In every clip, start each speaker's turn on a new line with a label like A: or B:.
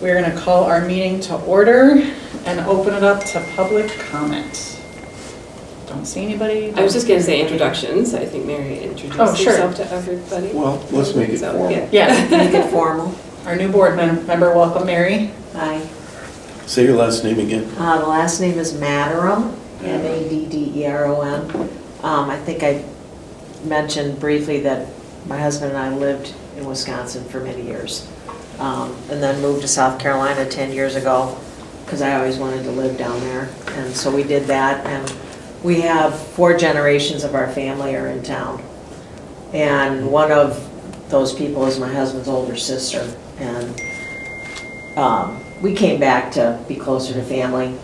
A: we're going to call our meeting to order and open it up to public comment. Don't see anybody.
B: I was just going to say introductions. I think Mary introduced herself to everybody.
C: Well, let's make it formal.
A: Yeah.
D: Make it formal.
A: Our new board member, welcome, Mary.
D: Hi.
C: Say your last name again.
D: The last name is Madderon, M-A-D-D-E-R-O-N. I think I mentioned briefly that my husband and I lived in Wisconsin for many years, and then moved to South Carolina 10 years ago because I always wanted to live down there. And so we did that, and we have 4 generations of our family are in town. And one of those people is my husband's older sister. And we came back to be closer to family.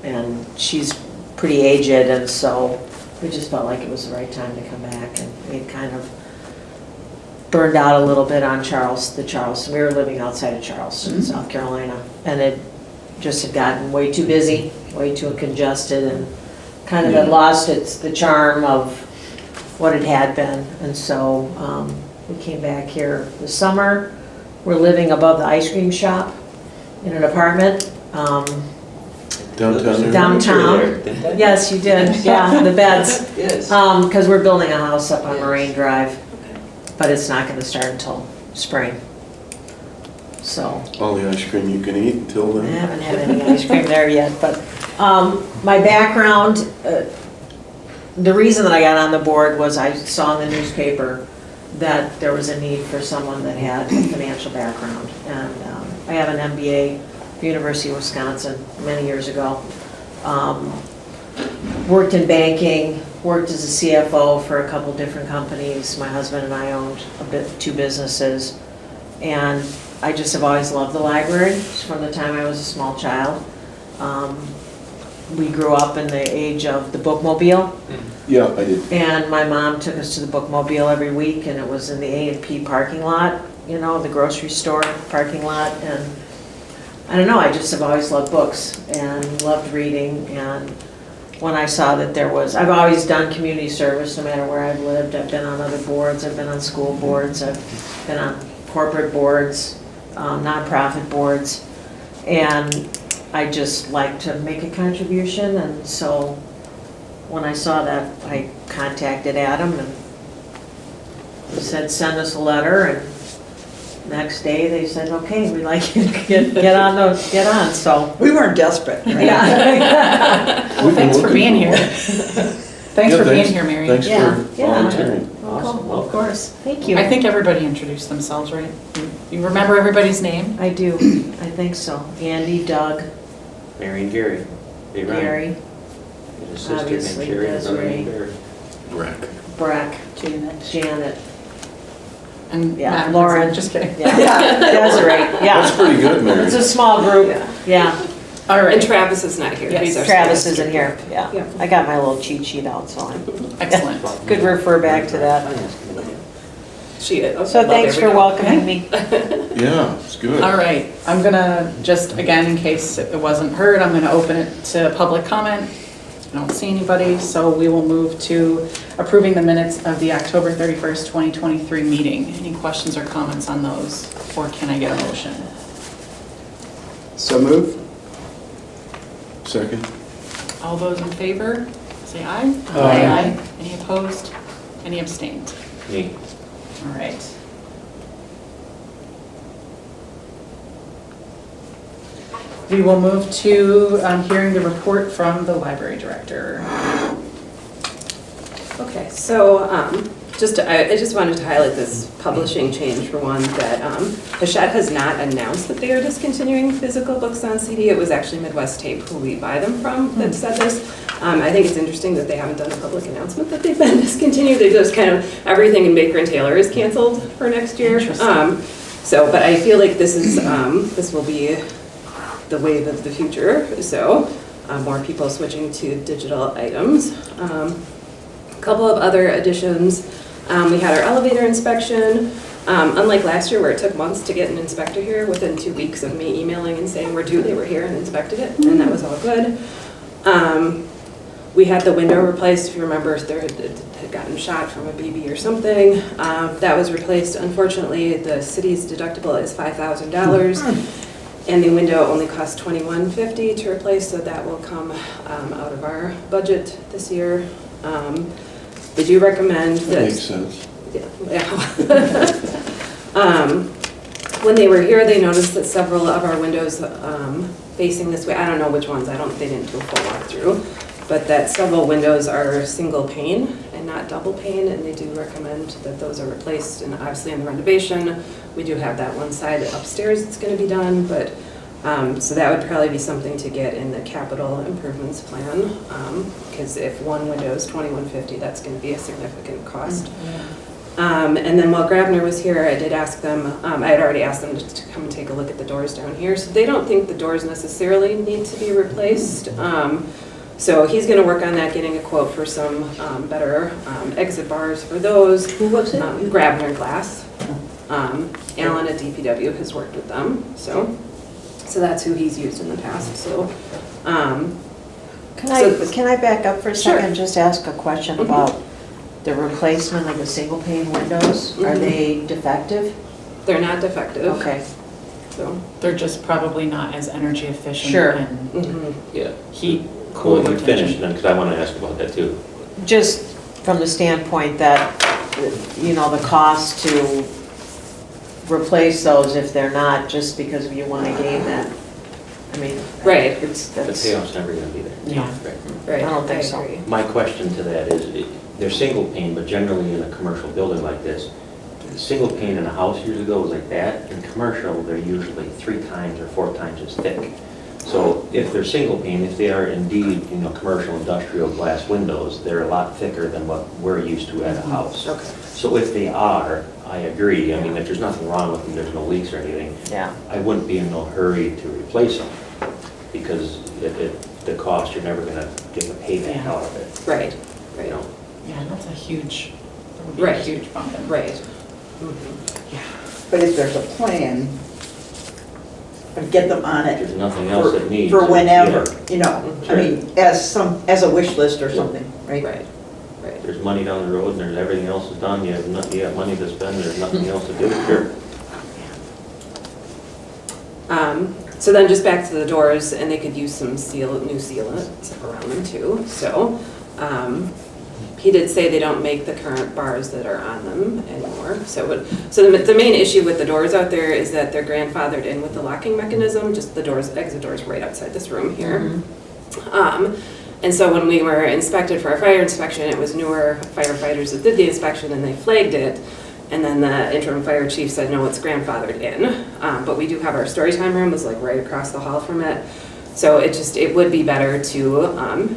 D: And she's pretty aged, and so we just felt like it was the right time to come back. And we had kind of burned out a little bit on Charleston. We were living outside of Charleston, South Carolina. And it just had gotten way too busy, way too congested, and kind of had lost the charm of what it had been. And so we came back here this summer. We're living above the ice cream shop in an apartment.
C: Downtown?
D: Downtown. Yes, you did. Yeah, the beds.
B: Yes.
D: Because we're building a house up on Moraine Drive, but it's not going to start until spring. So.
C: All the ice cream you can eat until
D: I
C: then?
D: haven't had any ice cream there yet, but my background, the reason that I got on the board was I saw in the newspaper that there was a need for someone that had a financial background. And I have an MBA at the University of Wisconsin many years ago. Worked in banking, worked as a CFO for a couple different companies. My husband and I owned 2 businesses. And I just have always loved the library from the time I was a small child. We grew up in the age of the bookmobile.
C: Yeah, I did.
D: And my mom took us to the bookmobile every week, and it was in the A&P parking lot, you know, the grocery store parking lot. And I don't know, I just have always loved books and loved reading. And when I saw that there was, I've always done community service no matter where I've lived. I've been on other boards, I've been on school boards, I've been on corporate boards, nonprofit boards, and I just like to make a contribution. And so when I saw that, I contacted Adam, and he said send us a letter, and next day they said, okay, we'd like you to get on. So
E: we weren't desperate, right?
D: Yeah.
A: Well, thanks for being here. Thanks for being here, Mary.
C: Thanks for volunteering.
D: Awesome. Well, of course. Thank you.
A: I think everybody introduced themselves, right? You remember everybody's name?
D: I do. I think so. Andy, Doug,
F: Mary and Gary. They run.
D: Gary,
F: And his sister named
D: obviously,
F: Sherry and brother named
D: Desiree.
F: Barry.
C: Breck.
D: Breck, Janet,
A: And
D: Yeah,
A: Matt,
D: Lauren.
A: just kidding.
D: yeah, Desiree,
C: That's
D: yeah.
C: pretty good, Mary.
D: It's a small group, yeah.
A: All
B: And
A: right,
B: Travis is not here.
A: Yes,
B: He's our
D: Travis
B: semester.
D: isn't here, yeah.
B: Yeah.
D: I got my little cheat sheet out, so I'm
A: excellent.
D: could refer back to that.
B: She is.
D: So
B: Well,
D: thanks
B: there we
D: for
B: go.
D: welcoming me.
C: Yeah, it's good.
A: All right, I'm gonna just, again, in case it wasn't heard, I'm gonna open it to public comment. I don't see anybody, so we will move to approving the minutes of the October 31st, 2023 meeting. Any questions or comments on those, or can I get a motion?
E: So move.
C: Second?
A: All those in favor, say aye.
E: Aye.
A: Any opposed? Any abstained?
F: Me.
A: All right. We will move to hearing the report from the library director.
B: Okay, so I just wanted to highlight this publishing change for one, that Hachette has not announced that they are discontinuing physical books on CD. It was actually Midwest Tape, who we buy them from, that said this. I think it's interesting that they haven't done a public announcement that they've been discontinued. They just kind of, everything in Baker and Taylor is canceled for next year. So, but I feel like this is, this will be the wave of the future. So more people switching to digital items. A couple of other additions. We had our elevator inspection. Unlike last year where it took months to get an inspector here, within 2 weeks of me emailing and saying we're due, they were here and inspected it, and that was all good. We had the window replaced. If you remember, it had gotten shot from a BB or something. That was replaced. Unfortunately, the city's deductible is $5,000. And the window only costs $21.50 to replace, so that will come out of our budget this year. They do recommend
C: That makes
B: that.
C: sense.
B: Yeah. When they were here, they noticed that several of our windows facing this way, I don't know which ones, they didn't do a full walkthrough, but that several windows are single pane and not double pane, and they do recommend that those are replaced. And obviously in the renovation, we do have that one side upstairs that's going to be done, but so that would probably be something to get in the capital improvements plan, because if one window is $21.50, that's going to be a significant cost. And then while Grabner was here, I did ask them, I had already asked them to come and take a look at the doors down here. So they don't think the doors necessarily need to be replaced. So he's going to work on that, getting a quote for some better exit bars for those.
E: Who was it?
B: Grabner Glass. Alan at DPW has worked with them, so that's who he's used in the past. So,
D: Can I back up for a
B: Sure.
D: second, just ask a question about the replacement of the single pane windows? Are
B: Mhm.
D: they defective?
B: they're not defective.
D: Okay,
B: So,
A: They're just probably not as energy efficient
D: Sure.
A: and
B: mhm.
F: Yeah.
A: heat,
F: Cool,
A: cool
F: you finish
A: retention.
F: then, because I want to ask about that too.
D: just from the standpoint that, you know, the cost to replace those if they're not, just because you want to gain that. I mean,
B: Right.
D: it's,
F: The
D: that's,
F: payoff's never going to be there.
A: Yeah.
F: Right.
B: Right.
D: I don't think so.
B: agree.
F: My question to that is, they're single pane, but generally in a commercial building like this, single pane in a house years ago was like that. In commercial, they're usually 3 times or 4 times as thick. So if they're single pane, if they are indeed, you know, commercial industrial glass windows, they're a lot thicker than what we're used to at a house.
B: Okay.
F: So if they are, I agree. I mean, if there's nothing wrong with them, there's no leaks or anything,
D: yeah.
F: I wouldn't be in no hurry to replace them, because the cost, you're never gonna get the payback
A: Yeah.
F: out of it,
B: Right,
F: you
B: right,
F: know?
A: Yeah, that's a huge, that would be a
B: Right.
A: huge bump in.
B: right.
E: But if there's a plan, get them on it.
F: There's nothing else that needs.
E: For whenever,
F: Yeah.
E: you know, I
F: Sure.
E: mean, as a wish list or something, right?
B: Right, right.
F: There's money down the road and there's everything else is done, you have money to spend, there's nothing else to do, sure.
B: So then just back to the doors, and they could use some new sealant around them too. So he did say they don't make the current bars that are on them anymore. So the main issue with the doors out there is that they're grandfathered in with the locking mechanism, just the doors, exit doors right outside this room here. And so when we were inspected for our fire inspection, it was newer firefighters that did the inspection and they flagged it. And then the interim fire chief said, no, it's grandfathered in. But we do have our story time room, was like right across the hall from it. So it would be better to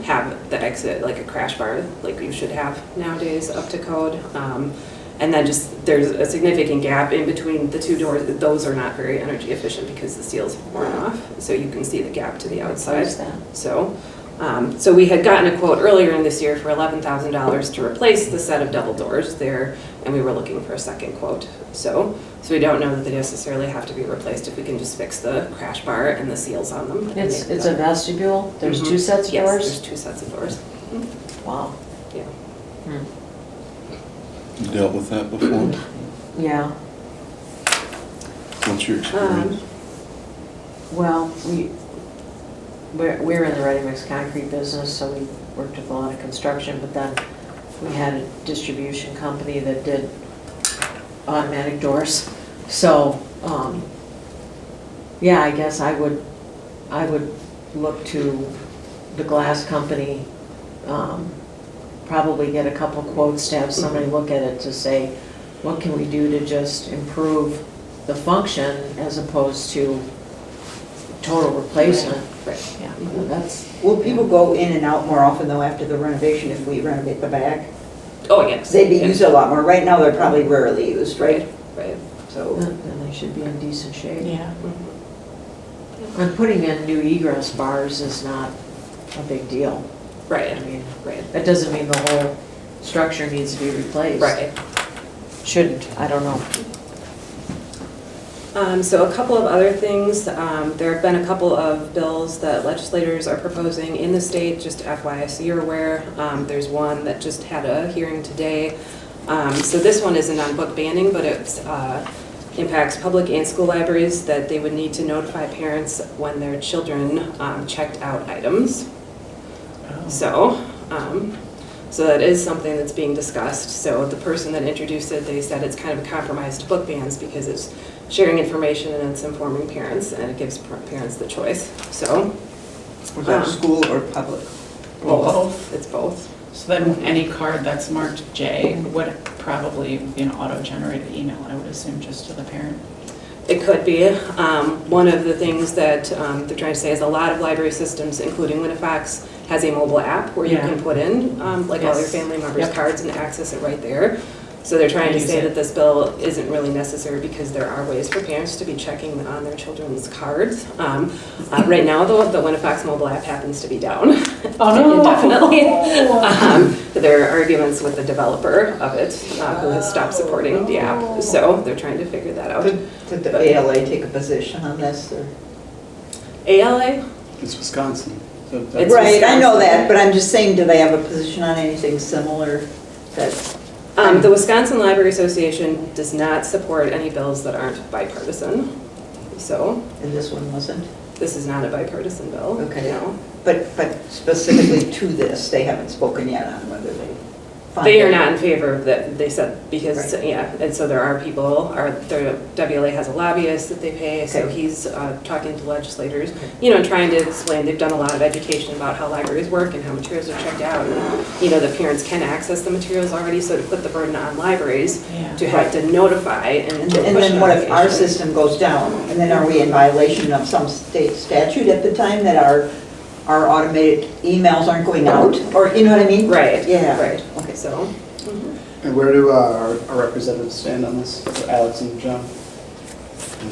B: have the exit, like a crash bar, like you should have nowadays up to code. And then just, there's a significant gap in between the two doors. Those are not very energy efficient because the seals have worn off. So you can see the gap to the outside.
D: Replace that.
B: So we had gotten a quote earlier in this year for $11,000 to replace the set of double doors there, and we were looking for a second quote. So we don't know that they necessarily have to be replaced if we can just fix the crash bar and the seals on them. and
D: It's
B: make
D: a
B: them-
D: vestibule, there's 2 sets of
B: Yes,
D: doors?
B: there's 2 sets of doors.
D: Wow.
B: Yeah.
C: You dealt with that before?
D: Yeah,
C: What's your experience?
D: well, we're in the ready-mix concrete business, so we worked with a lot of construction, but then we had a distribution company that did automatic doors. So, yeah, I guess I would look to the glass company, probably get a couple quotes to have somebody look at it to say, what can we do to just improve the function as opposed to total replacement?
B: Right.
A: Yeah.
D: That's,
E: Will people go in and out more often though after the renovation if we renovate the back?
B: Oh, yes.
E: They'd be
B: Yeah.
E: used a lot more. Right now, they're probably rarely used, right?
B: Right.
E: So,
D: then they should be in decent shape.
A: Yeah.
D: And putting in new egress bars is not a big deal. I
B: Right,
D: mean,
B: right,
D: that doesn't mean the whole structure needs to be replaced.
B: right.
D: Shouldn't, I don't know.
B: So a couple of other things, there have been a couple of bills that legislators are proposing in the state, just FYI so you're aware. There's one that just had a hearing today. So this one isn't on book banning, but it's impacts public and school libraries, that they would need to notify parents when their children checked out items. So, so that is something that's being discussed. So the person that introduced it, they said it's kind of a compromise to book bans because it's sharing information and it's informing parents and it gives parents the choice. So,
E: Was that school or public?
A: Both.
B: it's both.
A: So then any card that's marked J would probably be an auto-generated email, I would assume, just to the parent.
B: It could be. One of the things that they're trying to say is a lot of library systems, including Winnifox, has a mobile app where you
A: Yeah.
B: can put in like all your
A: Yes.
B: family members'
A: Yep.
B: cards and access it right there. So they're trying to
A: Use
B: say
A: it.
B: that this bill isn't really necessary because there are ways for parents to be checking on their children's cards. Right now, though, the Winnifox mobile app happens to be down.
A: Oh, no.
B: Indefinitely. There are arguments with the developer of it who has stopped supporting the app. So they're trying to figure that out.
E: Did the ALA take a position on this, or?
B: ALA?
G: It's Wisconsin. So
B: It's
G: that's-
E: Right, I know that, but I'm just saying, do they have a position on anything similar that?
B: The Wisconsin Library Association does not support any bills that aren't bipartisan. So
E: And this one wasn't?
B: this is not a bipartisan bill.
E: Okay.
B: No.
E: But specifically to this, they haven't spoken yet on whether they fund
B: They are
E: it.
B: not in favor of that, they said, because,
E: Right.
B: yeah, and so there are people, the WLA has a lobbyist that they pay, so
E: Okay.
B: he's talking to legislators, and trying to explain, they've done a lot of education about how libraries work and how materials are checked out, and, the parents can access the materials already, so to put the burden on libraries
A: Yeah.
B: to have to notify and
E: And
B: push
E: then what if our
B: notification.
E: system goes down? And then are we in violation of some state statute at the time that our automated emails aren't going out? Or, you know what I mean?
B: Right,
E: Yeah.
B: right,
E: Okay.
B: so.
G: And where do our representatives stand on this, Alex and John?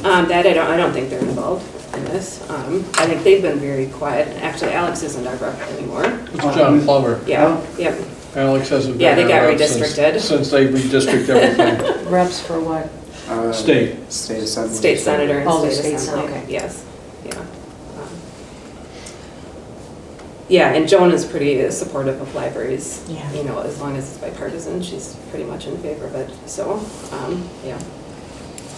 B: That I don't think they're involved in this. I think they've been very quiet. Actually, Alex isn't our rep anymore.
H: It's John Plummer.
B: Yeah, yep.
H: Alex hasn't
B: Yeah,
H: been
B: they got
H: around since-
B: redistricted.
H: Since they redistricted everything.
D: Reps for what?
H: State.
G: State Assembly.
B: State senator and
D: Oh, the
B: state
D: state
B: assembly.
D: sen- okay.
B: Yes, yeah. Yeah, and Joan is pretty supportive of libraries.
A: Yeah.
B: As long as it's bipartisan, she's pretty much in favor of it. So, yeah.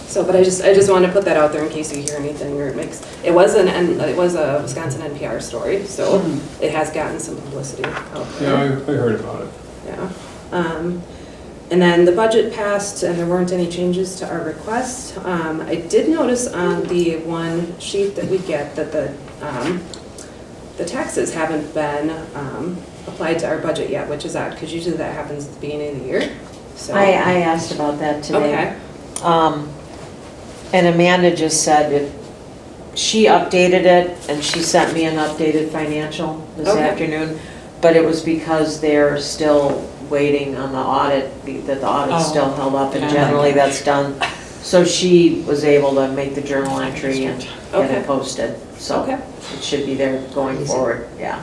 B: So, but I just wanted to put that out there in case you hear anything or it was a Wisconsin NPR story, so it has gotten some publicity out there.
H: Yeah, I heard about it.
B: Yeah. And then the budget passed and there weren't any changes to our request. I did notice on the one sheet that we get that the taxes haven't been applied to our budget yet, which is odd, because usually that happens at the beginning of the year. So.
D: I asked about that today.
B: Okay,
D: And Amanda just said it, she updated it and she sent me an updated financial this
B: Okay.
D: afternoon. But it was because they're still waiting on the audit, that the audit's
A: Oh,
D: still held up and
A: okay.
D: generally that's done. So she was able to make the journal entry and get
B: Okay.
D: it posted. So
B: okay.
D: it should be there going forward, yeah.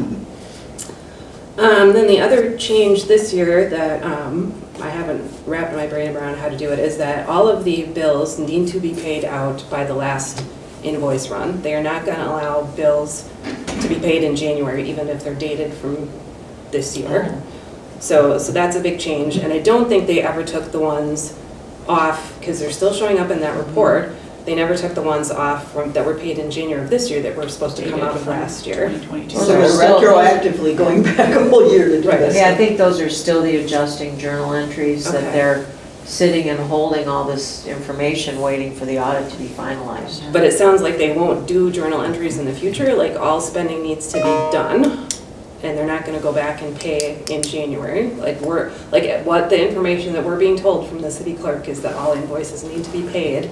B: Then the other change this year that I haven't wrapped my brain around how to do it is that all of the bills need to be paid out by the last invoice run. They are not going to allow bills to be paid in January, even if they're dated from this year. So that's a big change, and I don't think they ever took the ones off, because they're still showing up in that report. They never took the ones off that were paid in January of this year that were supposed to come out of last year.
A: 2022.
E: So
D: So
E: we're
D: still-
E: retroactively going back a whole year to do
B: Right.
E: this.
D: Yeah, I think those are still the adjusting journal entries, that
B: Okay.
D: they're sitting and holding all this information, waiting for the audit to be finalized.
B: But it sounds like they won't do journal entries in the future, like all spending needs to be done, and they're not gonna go back and pay in January. What the information that we're being told from the city clerk is that all invoices need to be paid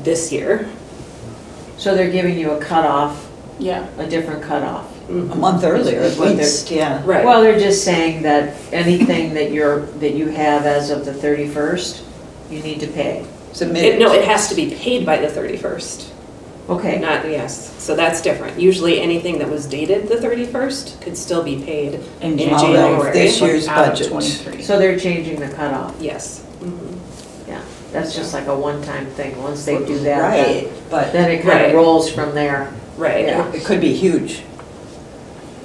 B: this year.
D: So they're giving you a cutoff,
A: Yeah.
D: a different cutoff.
E: A month earlier at
D: What they're-
E: least, yeah.
B: Right.
D: Well, they're just saying that anything that you have as of the 31st, you need to pay.
E: Submitted.
B: No, it has to be paid by the 31st,
D: Okay,
B: not, yes, so that's different. Usually anything that was dated the 31st could still be paid
A: In
B: in
E: Out of
B: January.
E: this year's
A: Out of
E: budget.
A: 23.
D: so they're changing the cutoff.
B: Yes. Mhm.
D: Yeah, that's just like a one-time thing. Once they do that,
E: Right, but
D: then it kind
B: Right.
D: of rolls from there.
B: Right.
D: Yeah.
E: it could be huge.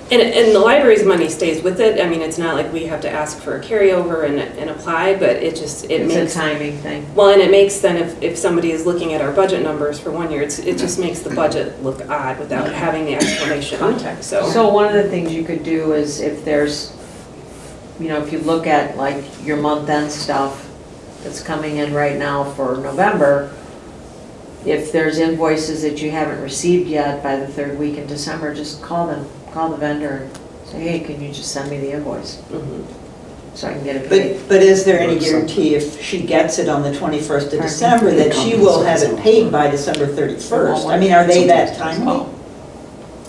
B: And the library's money stays with it. I mean, it's not like we have to ask for a carryover and apply, but it
D: It's
B: makes.
D: a timing thing.
B: Well, and it makes then, if somebody is looking at our budget numbers for 1 year, it just makes the budget look odd without having the explanation.
A: Context.
D: So one of the things you could do is if there's, if you look at like your month-end stuff that's coming in right now for November, if there's invoices that you haven't received yet by the third week in December, just call the vendor and say, hey, can you just send me the invoice
B: Mhm.
D: so I can get it paid?
E: But is there any guarantee if she gets it on the 21st of December that she will have it paid by December 31st? I mean, are they that timely?
F: Well,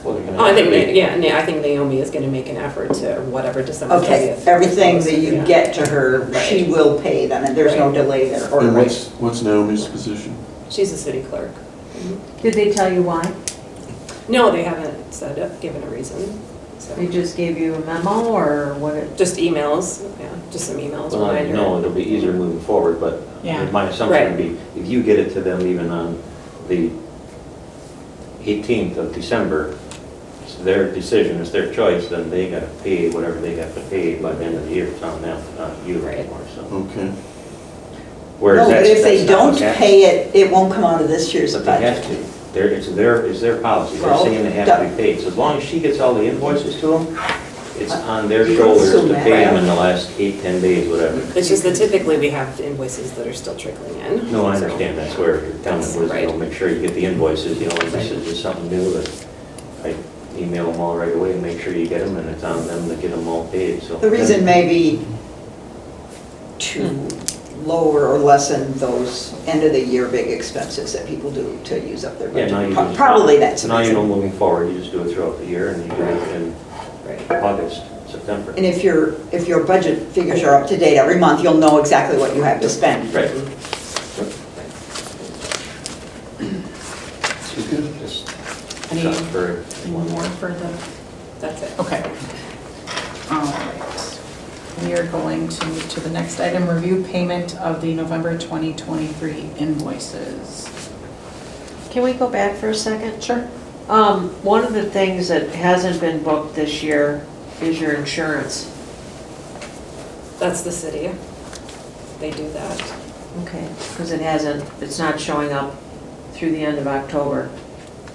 F: they're gonna
B: Oh, I think,
F: have to-
B: I think Naomi is gonna make an effort to, or whatever, December 30th.
E: Okay, everything that you
B: Yeah.
E: get to her, she
B: Right.
E: will pay them, and there's no
B: Right.
E: delay there. Or
C: And what's Naomi's position?
B: She's a city clerk.
D: Did they tell you why?
B: No, they haven't given a reason, so.
D: They just gave you a memo or what?
B: Just emails, yeah, just some emails.
F: Well,
B: reminder.
F: no, it'll be easier moving forward, but
A: Yeah.
F: my assumption would be, if you get it to them even on the 18th of December, it's their decision, it's their choice, then they gotta pay whatever they have to pay by the end of the year. It's on them, not you
B: Right.
F: anymore, so.
C: Okay.
F: Whereas
E: No, but
F: that's-
E: if they
F: that's not
E: don't
F: what's happening.
E: pay it, it won't come out of this year's
F: But they have
E: budget.
F: to. It's their policy. They're
E: Well,
F: saying they have to be paid. So as long as she gets all the invoices to them, it's on their
E: You
F: shoulders
E: assume
F: to
E: that,
F: pay them
E: right?
F: in the last 8, 10 days, whatever.
B: It's just that typically we have invoices that are still trickling in.
F: No, I
B: so-
F: understand. That's where your comment was,
B: Right.
F: make sure you get the invoices, and this is just something new that I email them all right away and make sure you get them, and it's on them to get them all paid, so.
E: The reason may be to lower or lessen those end-of-the-year big expenses that people do to use up their
F: Yeah, now you
E: budget.
F: just-
E: Probably that's the
F: Now you know
E: reason.
F: moving forward, you just do it throughout the year, and you do it in
B: Right.
F: August, September.
E: And if your budget figures are up to date every month, you'll know exactly what you have to spend.
F: Right. Just
A: Any
F: shot for
A: more for the,
B: That's it.
A: okay. All right. We are going to move to the next item, review payment of the November 2023 invoices.
D: Can we go back for a second?
A: Sure.
D: One of the things that hasn't been booked this year is your insurance.
B: That's the city. They do that.
D: Okay. Because it's not showing up through the end of October.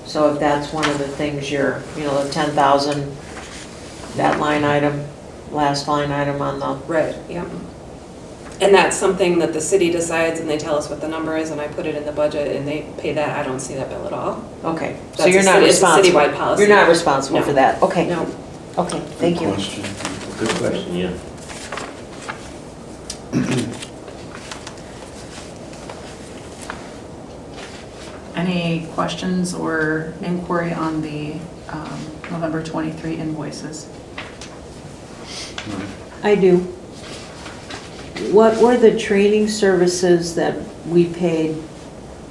D: So if that's one of the things the 10,000, that line item, last line item on the,
B: Right, yeah. And that's something that the city decides, and they tell us what the number is, and I put it in the budget, and they pay that. I don't see that bill at all.
D: okay. So
B: That's
D: you're
B: a
D: not
B: city- it's a
D: responsible.
B: citywide policy.
D: You're not responsible
B: No.
D: for that. Okay.
B: No.
D: Okay, thank you.
C: Good question.
F: Good question, yeah.
A: Any questions or inquiry on the November 23 invoices?
D: I do. What were the training services that we paid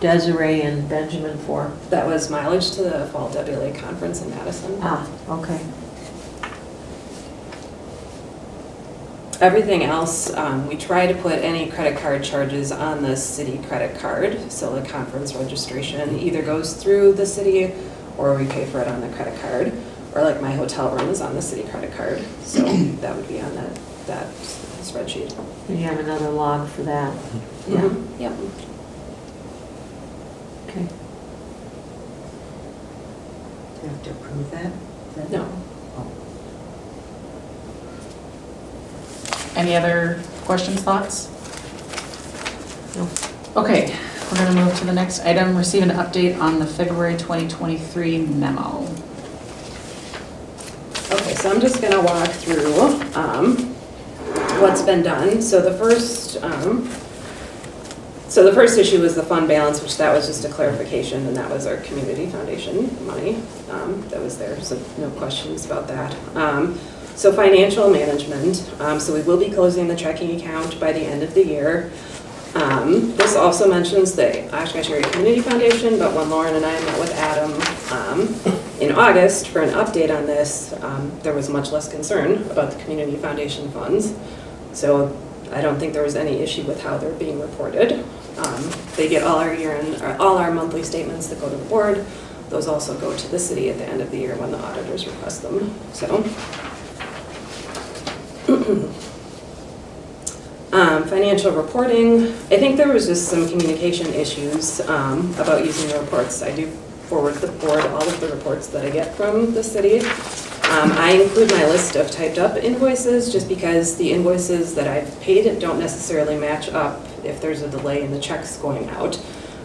D: Desiree and Benjamin for?
B: That was mileage to the Fall WLA conference in Madison.
D: Ah, okay.
B: Everything else, we try to put any credit card charges on the city credit card. So the conference registration either goes through the city or we pay for it on the credit card. Or like my hotel room is on the city credit card. So that would be on that spreadsheet.
D: And you have another log for that?
B: Mhm. Yep.
D: Okay.
E: You have to approve that?
B: No.
A: Any other questions, thoughts?
D: No.
A: Okay, we're gonna move to the next item, receive an update on the February 2023 memo.
B: Okay, so I'm just gonna walk through what's been done. So the first issue was the fund balance, which that was just a clarification, and that was our community foundation money that was there, so no questions about that. So financial management, so we will be closing the checking account by the end of the year. This also mentions the Oshkosh Area Community Foundation, but when Lauren and I met with Adam in August for an update on this, there was much less concern about the Community Foundation funds. So I don't think there was any issue with how they're being reported. They get all our monthly statements that go to the board. those also go to the city at the end of the year when the auditors request them, so. Financial reporting, I think there was just some communication issues about using the reports. I do forward the board all of the reports that I get from the city. I include my list of typed up invoices just because the invoices that I've paid don't necessarily match up if there's a delay in the checks going out.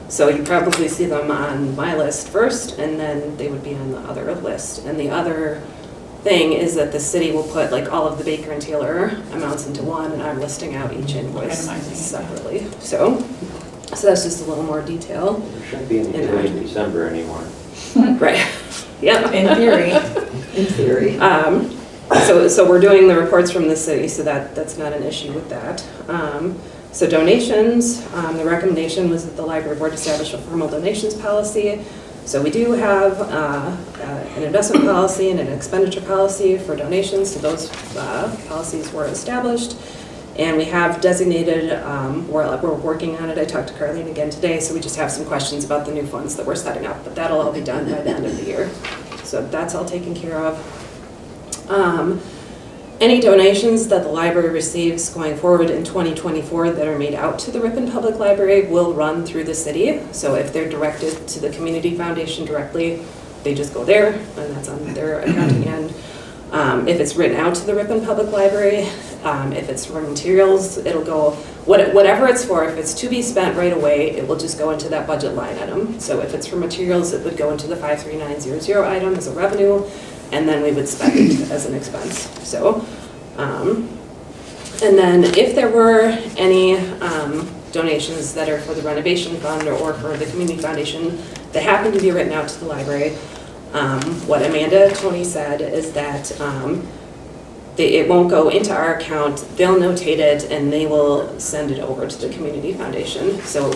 B: So you probably see them on my list first, and then they would be on the other list. And the other thing is that the city will put like all of the Baker and Taylor amounts into one, and I'm listing out each invoice
A: Itemizing it,
B: separately. So that's just a little more detail.
F: There shouldn't be any delay in December anymore.
B: Right, yeah.
A: In theory.
E: In theory.
B: So we're doing the reports from the city, so that's not an issue with that. So donations, the recommendation was that the library board establish a formal donations policy. So we do have an investment policy and an expenditure policy for donations, so those policies were established. And we have designated, we're working on it, I talked to Carlene again today, so we just have some questions about the new funds that we're setting up, but that'll all be done by the end of the year. So that's all taken care of. Any donations that the library receives going forward in 2024 that are made out to the Ripon Public Library will run through the city. So if they're directed to the Community Foundation directly, they just go there, and that's on their accounting end. If it's written out to the Ripon Public Library, if it's for materials, it'll go, whatever it's for, if it's to be spent right away, it will just go into that budget line item. So if it's for materials, it would go into the 53900 item as a revenue, and then we would spend it as an expense. So, and then if there were any donations that are for the renovation fund or for the community foundation that happen to be written out to the library, what Amanda Tony said is that it won't go into our account, they'll notate it, and they will send it over to the community foundation. So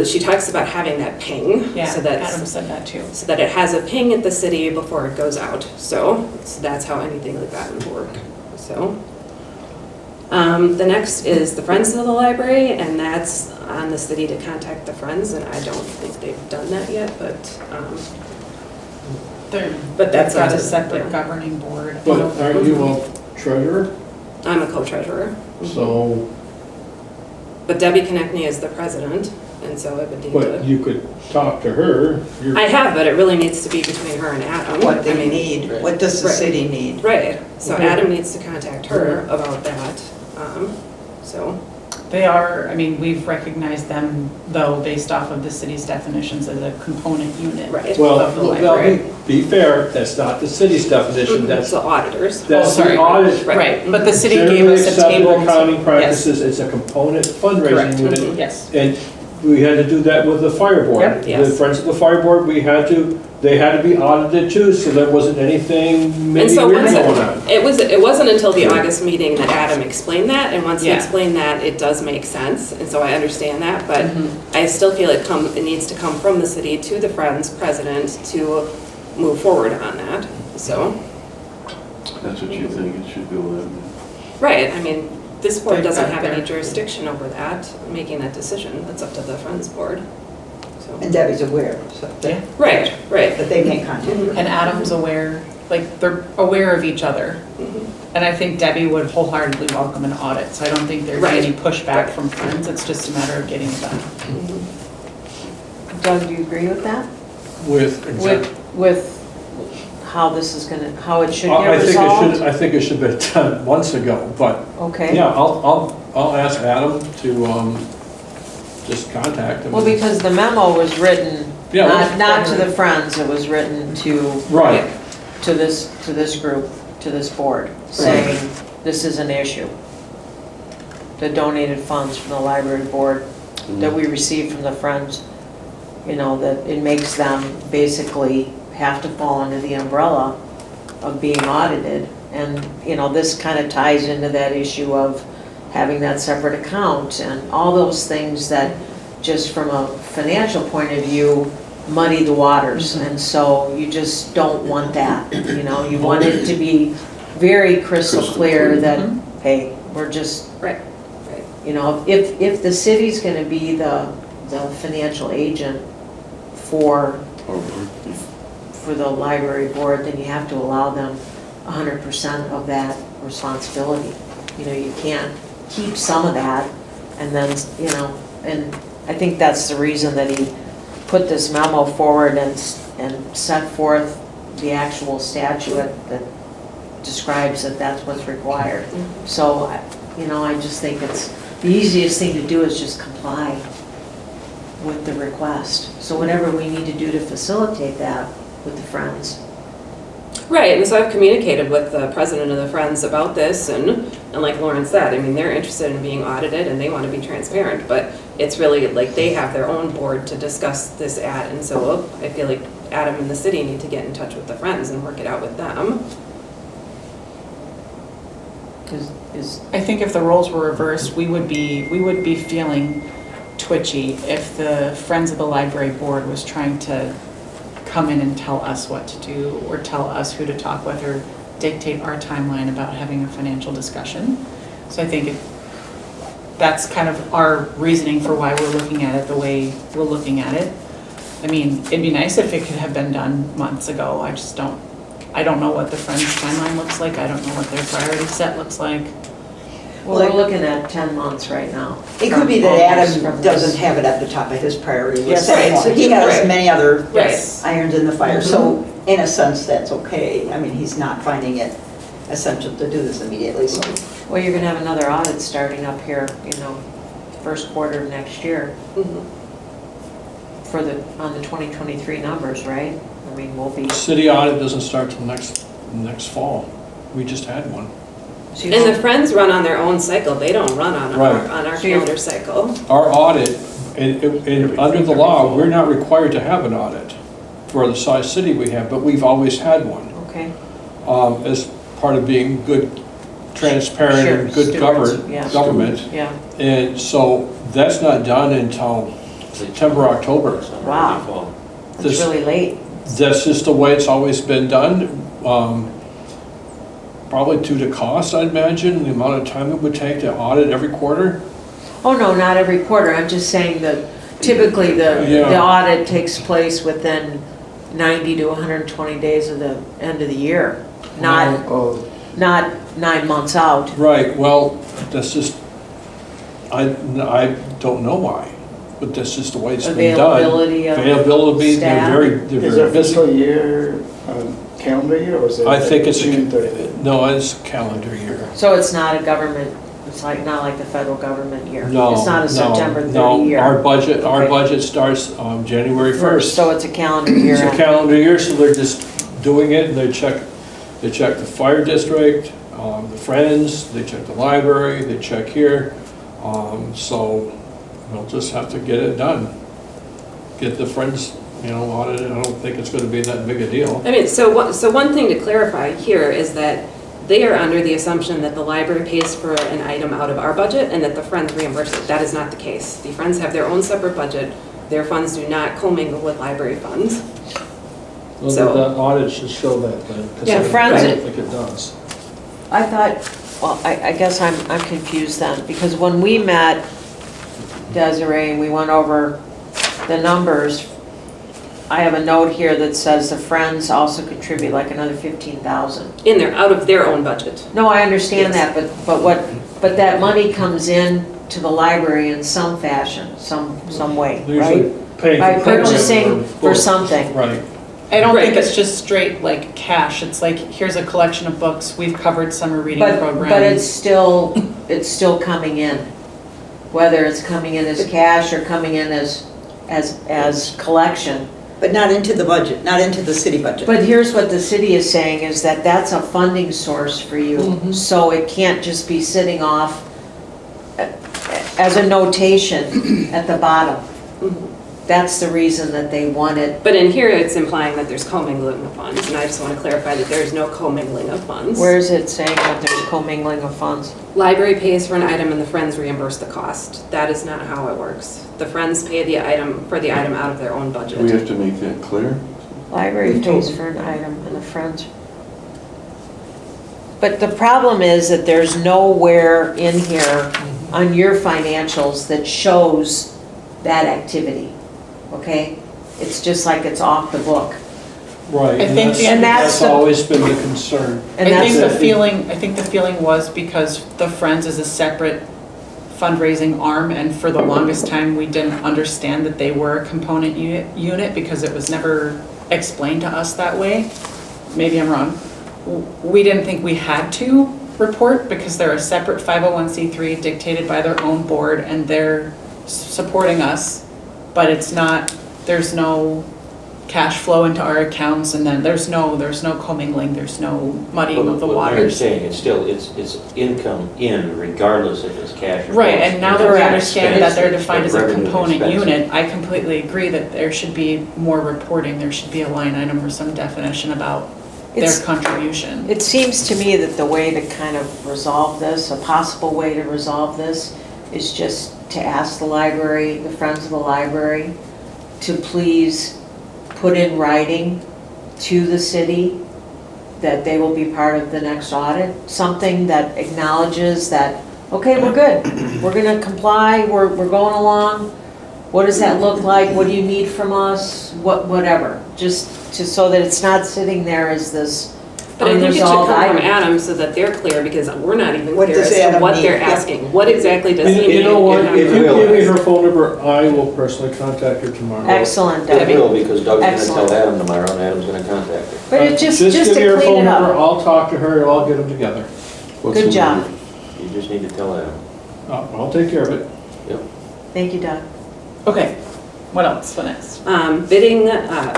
B: she talks about having that ping.
A: Yeah,
B: so that's,
A: Adam said that too.
B: so that it has a ping at the city before it goes out. So that's how anything like that would work. So the next is the Friends of the Library, and that's on the city to contact the Friends, and I don't think they've done that yet, but that's
A: got
B: up
A: a
B: to-
A: separate
B: yeah.
A: governing board.
H: But aren't you a treasurer?
B: I'm a co-treasurer.
H: So,
B: But Debbie Konechny is the president, and so I would need
H: but
B: to.
H: you could talk to her. You're-
B: I have, but it really needs to be between her and Adam.
E: What they
B: I mean,
E: need, what does the
B: Right.
E: city need?
B: Right, so
H: Okay.
B: Adam needs to contact her about that, so.
A: They are, I mean, we've recognized them though, based off of the city's definitions as a component unit.
B: Right.
H: Well,
A: Of the
H: well,
A: library.
H: be fair, that's not the city's definition, that's
B: The auditors.
H: That's
A: sorry.
H: the audit.
A: Right, but the city gave
H: Generally
A: us a
H: accepted
A: table.
H: accounting practices, it's a component fundraising
A: Correct.
H: unit.
A: Yes.
H: And we had to do that with the fire board.
A: Yep.
H: The
B: Yes.
H: Friends of the Fire Board, they had to be audited too, so there wasn't anything
B: And
H: maybe
B: so
H: weird
B: once
H: going on.
B: it wasn't until the August meeting that Adam explained that, and once he
A: Yeah.
B: explained that, it does make sense, and so I understand that, but I still feel it needs to come from the city to the Friends president to move forward on that, so.
C: That's what you think it should go in.
B: Right, I mean, this board
A: They've
B: doesn't
A: got
B: have
A: their-
B: any jurisdiction over that, making that decision, that's up to the Friends board, so.
E: And Debbie's aware, so
A: Yeah.
B: Right, right.
E: that they make contact.
A: And Adam's aware, like, they're aware of each other.
B: Mhm.
A: And I think Debbie would wholeheartedly welcome an audit, so I don't think there's
B: Right.
A: any pushback from Friends, it's just a matter of getting it done.
D: Doug, do you agree with that?
H: With,
D: With how this is gonna, how it should get
H: I think
D: resolved?
H: I think it should have been done months ago, but
D: Okay.
H: yeah, I'll ask Adam to just contact him.
D: Well, because the memo was written,
H: Yeah,
D: not to the Friends, it was written to,
H: Right,
D: to this group, to this board, saying this is an issue. The donated funds from the library board that we received from the Friends, you know, that it makes them basically have to fall under the umbrella of being audited. And, you know, this kind of ties into that issue of having that separate account and all those things that just from a financial point of view muddy the waters. And so you just don't want that, you know, you want it to be very crystal clear that, hey, we're just,
B: Right, right.
D: you know, if the city's gonna be the financial agent for, for the library board, then you have to allow them 100% of that responsibility. You know, you can't keep some of that and then, you know, and I think that's the reason that he put this memo forward and set forth the actual statute that describes that that's what's required. So, you know, I just think it's, the easiest thing to do is just comply with the request. So whatever we need to do to facilitate that with the Friends.
B: Right, and so I've communicated with the president of the Friends about this, and like Lauren said, I mean, they're interested in being audited and they want to be transparent, but it's really like they have their own board to discuss this at, and so I feel like Adam and the city need to get in touch with the Friends and work it out with them.
A: I think if the roles were reversed, we would be feeling twitchy if the Friends of the Library Board was trying to come in and tell us what to do or tell us who to talk with or dictate our timeline about having a financial discussion. So I think that's kind of our reasoning for why we're looking at it the way we're looking at it. I mean, it'd be nice if it could have been done months ago. I don't know what the Friends timeline looks like. I don't know what their priority set looks like.
D: Well, we're looking at 10 months right now.
E: It could be that Adam doesn't have it at the top of his priority list anymore. He has many other irons in the fire. So in a sense, that's okay. I mean, he's not finding it essential to do this immediately, so.
D: Well, you're gonna have another audit starting up here, you know, first quarter of next year for on the 2023 numbers, right? I mean, we'll be.
H: City audit doesn't start till next fall. We just had one.
D: So
B: And the Friends run on their own cycle, they don't run on
H: Right.
B: our calendar cycle.
H: Our audit, and under the law, we're not required to have an audit for the size city we have, but we've always had one.
D: Okay.
H: As part of being good, transparent,
D: Sure,
H: and good
D: stewards, yeah.
H: government.
D: Yeah.
H: And so that's not done until September, October.
D: Wow. That's
H: This-
D: really late.
H: That's just the way it's always been done. Probably due to cost, I'd imagine, the amount of time it would take to audit every quarter.
D: Oh, no, not every quarter. I'm just saying that typically the
H: Yeah.
D: audit takes place within 90 to 120 days of the end of the year, not 9 months out.
H: Right, well, that's just, I don't know why, but that's just the way it's been done.
D: Availability of
H: Availability,
D: staff.
H: they're
G: Is
H: very
G: it
H: busy.
G: fiscal year, calendar year, or is it?
H: I think it's,
G: June 30th?
H: no, it's calendar year.
D: So it's not a government, it's like, not like the federal government year?
H: No,
D: It's not a September 30
H: no,
D: year?
H: our budget
D: Okay.
H: starts January 1st.
D: So it's a calendar year.
H: It's a calendar year, so they're just doing it, and they check the fire district, the Friends, they check the library, they check here. So we'll just have to get it done. Get the Friends, audited. I don't think it's gonna be that big a deal.
B: I mean, so one thing to clarify here is that they are under the assumption that the library pays for an item out of our budget and that the Friends reimburse it. That is not the case. The Friends have their own separate budget. Their funds do not commingle with library funds.
I: Well,
B: So-
I: the audit should show that then, because
D: Yeah,
I: I
D: Friends-
I: don't think it does.
D: I thought, well, I guess I'm confused then, because when we met Desiree and we went over the numbers, I have a note here that says the Friends also contribute like another 15,000.
B: Out of their own budget.
D: No, I understand
B: Yes.
D: that, but that money comes in to the library in some fashion, some way,
H: They're usually
D: right?
H: paying
D: By
H: for programs
D: purchasing
H: or
D: for
H: books.
D: something.
H: Right.
A: I don't
B: Right,
A: think
B: but-
A: it's just straight like cash. It's like, here's a collection of books. We've covered summer reading programs.
D: But it's still coming in, whether it's coming in as cash or coming in as collection.
E: But not into the budget, not into the city budget.
D: But here's what the city is saying, is that that's a funding source for you. So it can't just be sitting off as a notation at the bottom. That's the reason that they want it.
B: But in here, it's implying that there's commingling of funds, and I just want to clarify that there's no commingling of funds.
D: Where is it saying that there's commingling of funds?
B: Library pays for an item and the Friends reimburse the cost. That is not how it works. The Friends pay the item out of their own budget.
C: Do we have to make that clear?
D: Library pays for an item and the Friends. But the problem is that there's nowhere in here on your financials that shows that activity, okay? It's just like it's off the book.
H: Right,
A: I
H: and
A: think the-
H: that's always been the concern.
D: And
A: I think
D: that's,
A: I think the feeling was because the Friends is a separate fundraising arm, and for the longest time, we didn't understand that they were a component unit because it was never explained to us that way. Maybe I'm wrong. We didn't think we had to report because they're a separate 501c3 dictated by their own board, and they're supporting us, but it's not, there's no cash flow into our accounts, and then there's no commingling, there's no muddying of the
F: What
A: waters.
F: Mary's saying, it's still, it's income in regardless if it's cash or.
A: Right, and now that we
D: Correct.
A: understand that they're defined as a
F: Revenue
A: component
F: expense.
A: unit, I completely agree that there should be more reporting, there should be a line item or some definition about their
D: It's-
A: contribution.
D: it seems to me that the way to kind of resolve this, a possible way to resolve this, is just to ask the library, the Friends of the Library, to please put in writing to the city that they will be part of the next audit, something that acknowledges that, okay, we're good, we're gonna comply, we're going along. What does that look like? What do you need from us? Whatever, just so that it's not sitting there as this
B: But I think it should
D: unresolved
B: come from
D: item.
B: Adam so that they're clear, because we're not even
E: What
B: clear
E: does
B: as to
E: Adam
B: what
E: need?
B: they're
E: Yeah.
B: asking. What exactly does he need?
H: You know what,
B: and how
H: if
B: to
H: you give me
B: realize?
H: her phone number, I will personally contact her tomorrow.
D: Excellent,
F: It
D: Debbie.
F: will, because Doug's gonna
D: Excellent.
F: tell Adam tomorrow, and Adam's gonna contact her.
D: But it just
H: give
D: to
H: me her
D: clean
H: phone
D: it
H: number,
D: up.
H: I'll talk to her, and I'll get them together.
F: What's
D: Good
F: the
D: job.
F: number? You just need to tell Adam.
H: I'll take care of it.
D: Thank you, Doug.
A: Okay, what else, what next?
B: Bidding,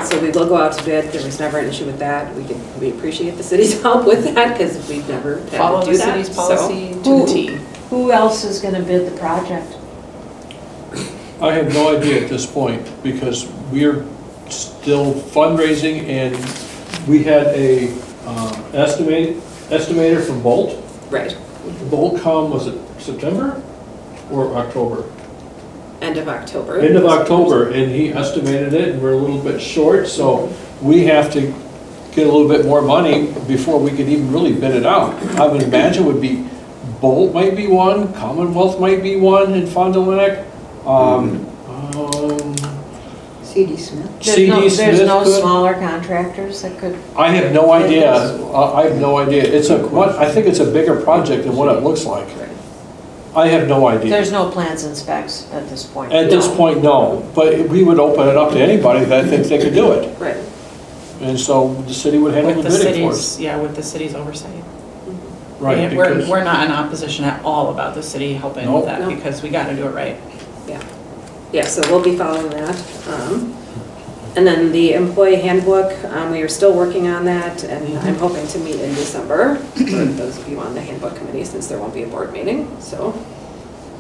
B: so we will go out to bid. There was never an issue with that. We appreciate the city's help with that because we've never had
A: Follow
B: to
A: the
B: do that.
A: city's
B: So-
A: policy to the T.
D: Who else is gonna bid the project?
H: I have no idea at this point, because we're still fundraising, and we had a estimator from Bolt.
B: Right,
H: Bolt come, was it September or October?
B: end of October.
H: End of October, and he estimated it, and we're a little bit short, so we have to get a little bit more money before we could even really bid it out. I would imagine would be, Bolt might be one, Commonwealth might be one in Fond du Lac.
E: C.D. Smith.
H: C.D. Smith
D: There's no
H: could.
D: smaller contractors that could,
H: I have no idea. I have no idea. It's I think it's a bigger project than what it looks like. I have no idea.
D: there's no plans and specs at this point.
H: At this point, no, but we would open it up to anybody that thinks they could do it.
B: Right.
H: And so the city would handle
A: With
H: the
A: the
H: bidding for us.
A: city's, yeah, with the city's oversight.
H: Right,
A: We're,
H: because,
A: we're not in opposition at all about the city helping with
H: No.
A: that,
B: No.
A: because we gotta do it right.
B: Yeah, so we'll be following that. And then the employee handbook, we are still working on that, and I'm hoping to meet in December for those of you on the handbook committee, since there won't be a board meeting, so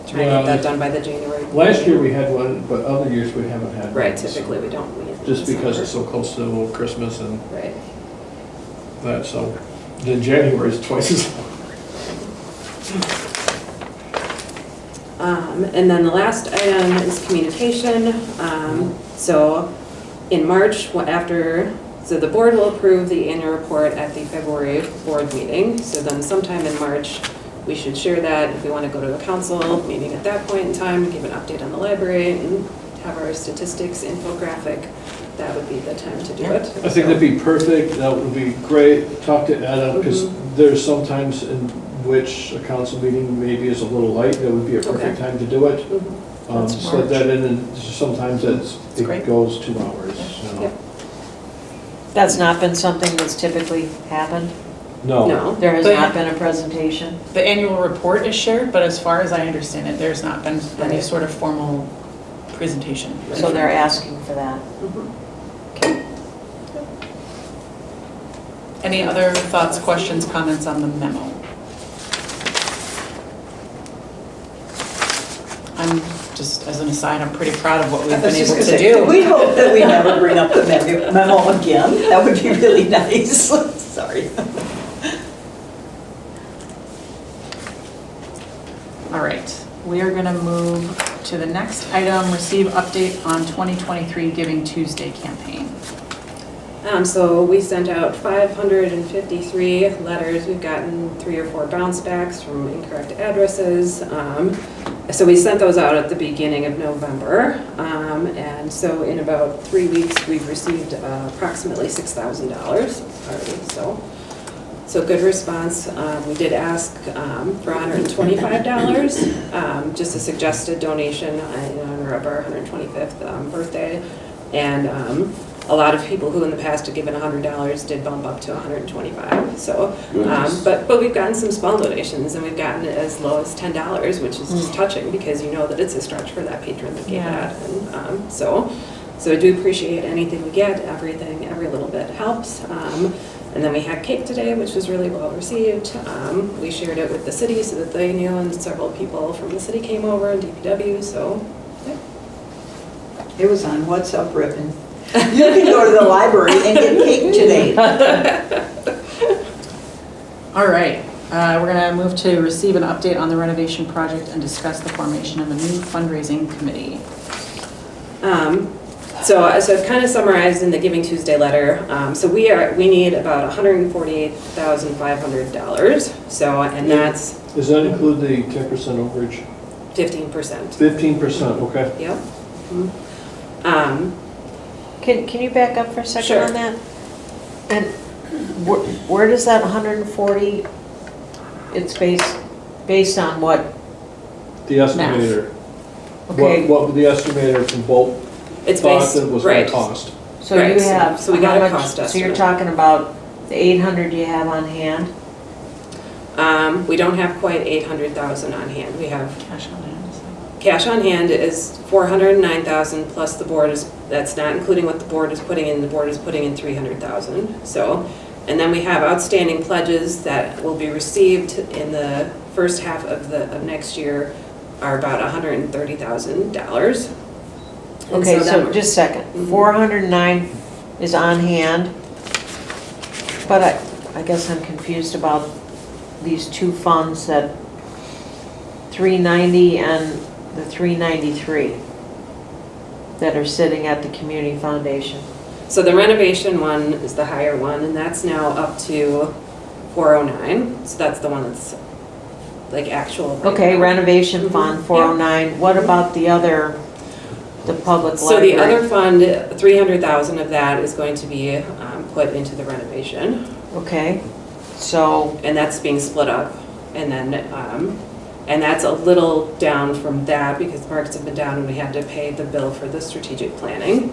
B: try and get that done by the January.
H: last year we had one, but other years we haven't had one.
B: Right,
H: so-
B: typically we don't meet in
H: Just because
B: December.
H: it's so close to Christmas and
B: Right.
H: that, so then January is twice as long.
B: And then the last item is communication. So in March, so the board will approve the annual report at the February board meeting. So then sometime in March, we should share that if we want to go to a council meeting at that point in time, give an update on the library and have our statistics infographic. That would be the time to do it.
H: I think that'd be perfect, that would be great. Talk to Adam, because there's sometimes in which a council meeting maybe is a little light, that would be a perfect time to do it.
B: Mhm.
A: That's
H: Slip that in, and sometimes
A: great.
H: it goes 2 hours, you know.
B: Yeah.
D: That's not been something that's typically happened?
H: No.
B: No.
D: There has
A: But-
D: not been a presentation?
A: The annual report is shared, but as far as I understand it, there's not been any sort of formal presentation.
D: So they're asking for that?
B: Mhm.
A: Any other thoughts, questions, comments on the memo? I'm just, as an aside, I'm pretty proud of what we've
E: I
A: been
E: was just
A: able
E: gonna
A: to
E: say,
A: do.
E: we hope that we never bring up the memo again. That would be really nice. Sorry.
A: All right, we are going to move to the next item, receive update on 2023 Giving Tuesday campaign.
B: So we sent out 553 letters. We've gotten 3 or 4 bounce backs from incorrect addresses. So we sent those out at the beginning of November, and so in about 3 weeks, we've received approximately $6,000 already, so good response. We did ask for $125, just a suggested donation in honor of our 125th birthday, and a lot of people who in the past had given $100 did bump up to $125. So, but we've gotten some small donations, and we've gotten as low as $10, which is just touching because you know that it's a stretch for that patron that gave that. And so I do appreciate anything we get. Everything, every little bit helps. And then we had cake today, which was really well received. We shared it with the city so that they knew, and several people from the city came over and DPW. So yeah.
E: It was on What's Up Ripon. You can go to the library and get cake today.
A: All right, we're gonna move to receive an update on the renovation project and discuss the formation of a new fundraising committee.
B: So I've kind of summarized in the Giving Tuesday letter. So we need about $148,500. So, and that's
H: Does that include the 10% overage?
B: 15%.
H: 15%, okay.
B: Yep.
D: Can you back up for a second
B: Sure.
D: on that? And where does that 140, it's based on what?
H: The estimator.
D: Okay.
H: What the estimator from Bolt
B: It's
H: thought
B: based,
H: that was going
B: right.
H: to cost.
D: So
B: Right,
D: you have.
B: so we got
D: how
B: a
D: much-
B: cost
D: So you're
B: estimate.
D: talking about the 800 you have on hand?
B: We don't have quite 800,000 on hand. We have
A: Cash on hand.
B: cash on hand is 409,000 plus the board is, that's not including what the board is putting in. The board is putting in 300,000. So, and then we have outstanding pledges that will be received in the first half of next year are about $130,000.
D: Okay, so just a second. 409 is on hand, but I guess I'm confused about these two funds, that 390 and the 393 that are sitting at the community foundation.
B: So the renovation one is the higher one, and that's now up to 409. So that's the one that's like actual.
D: Okay, renovation
B: Mhm.
D: fund, 409. What about the other, the public
B: So
D: library?
B: the other fund, 300,000 of that is going to be put into the renovation,
D: Okay, so,
B: and that's being split up. And then, and that's a little down from that because markets have been down and we had to pay the bill for the strategic planning.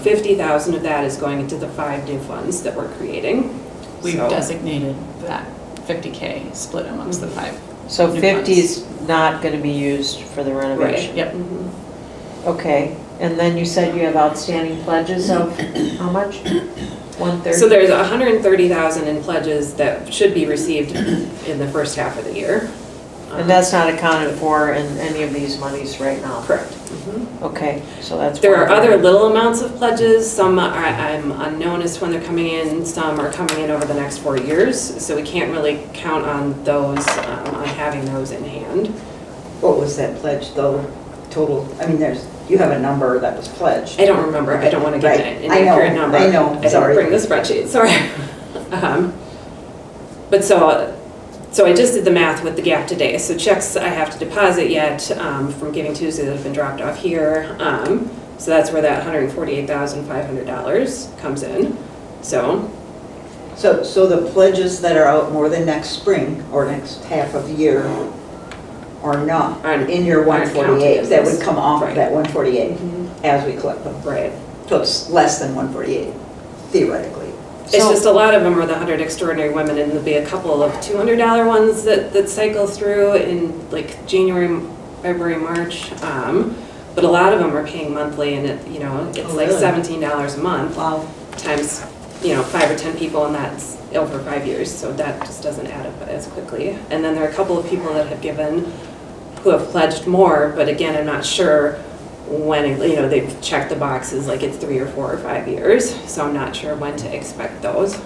B: 50,000 of that is going into the 5 new funds that we're creating.
A: We've
B: So-
A: designated that 50K split amongst the 5.
D: so
A: new
D: 50
A: funds.
D: is not gonna be used for the renovation?
A: Yep.
B: Mhm.
D: Okay, and then you said you have outstanding pledges of how much? 130?
B: So there's 130,000 in pledges that should be received in the first half of the year.
D: And that's not accounted for in any of these monies right now?
B: Correct.
D: Okay, so that's.
B: There are other little amounts of pledges, some are, I'm unknown as to when they're coming in, some are coming in over the next 4 years, so we can't really count on those, on having those in hand.
E: What was that pledge though, total? I mean, you have a number that was pledged.
B: I don't remember, I don't want to give
E: Right.
B: an
E: I know,
B: inaccurate number.
E: I know,
B: I
E: sorry.
B: didn't bring the spreadsheet, sorry. But so I just did the math with the gap today. So checks I have to deposit yet from Giving Tuesday that have been dropped off here. So that's where that $148,500 comes in. So
E: So the pledges that are out more than next spring or next half of the year are not
B: Aren't-
E: in your
B: aren't counted
E: 148.
B: in
E: That
B: this.
E: would come off
B: Right.
E: of that 148 as we collect them.
B: right.
E: So it's less than 148 theoretically.
B: It's
D: So-
B: just a lot of them are the 100 Extraordinary Women, and there'll be a couple of $200 ones that cycle through in like January, February, March. But a lot of them are paying monthly, and it's
E: Oh,
B: like
E: really?
B: $17 a month
E: Wow.
B: times 5 or 10 people, and that's over 5 years, so that just doesn't add up as quickly. And then there are a couple of people that have given, who have pledged more, but again, I'm not sure when, they've checked the boxes, like it's 3 or 4 or 5 years, so I'm not sure when to expect those.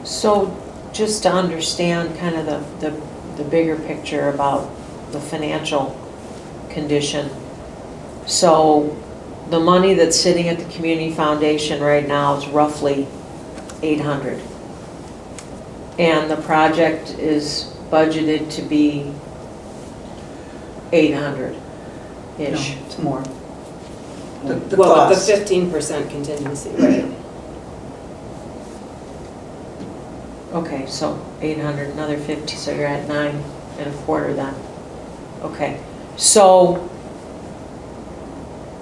D: So just to understand kind of the bigger picture about the financial condition. So the money that's sitting at the community foundation right now is roughly 800. And the project is budgeted to be 800-ish.
E: No, it's more. The
B: Well, with
E: cost.
B: the 15% contingency, right?
D: Okay, so 800, another 50, so you're at 9.25 then. Okay, so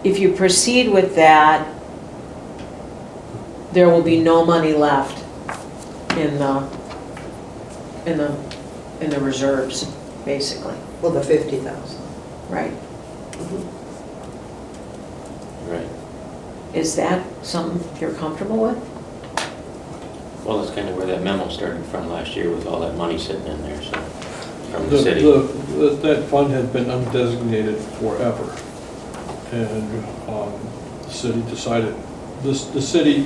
D: if you proceed with that, there will be no money left in the reserves, basically,
E: Well, the 50,000.
D: right?
F: Right.
D: Is that something you're comfortable with?
F: Well, that's kind of where that memo started from last year with all that money sitting in there, so, from the
H: The-
F: city.
H: That fund had been undesignated forever. And the city decided, the city,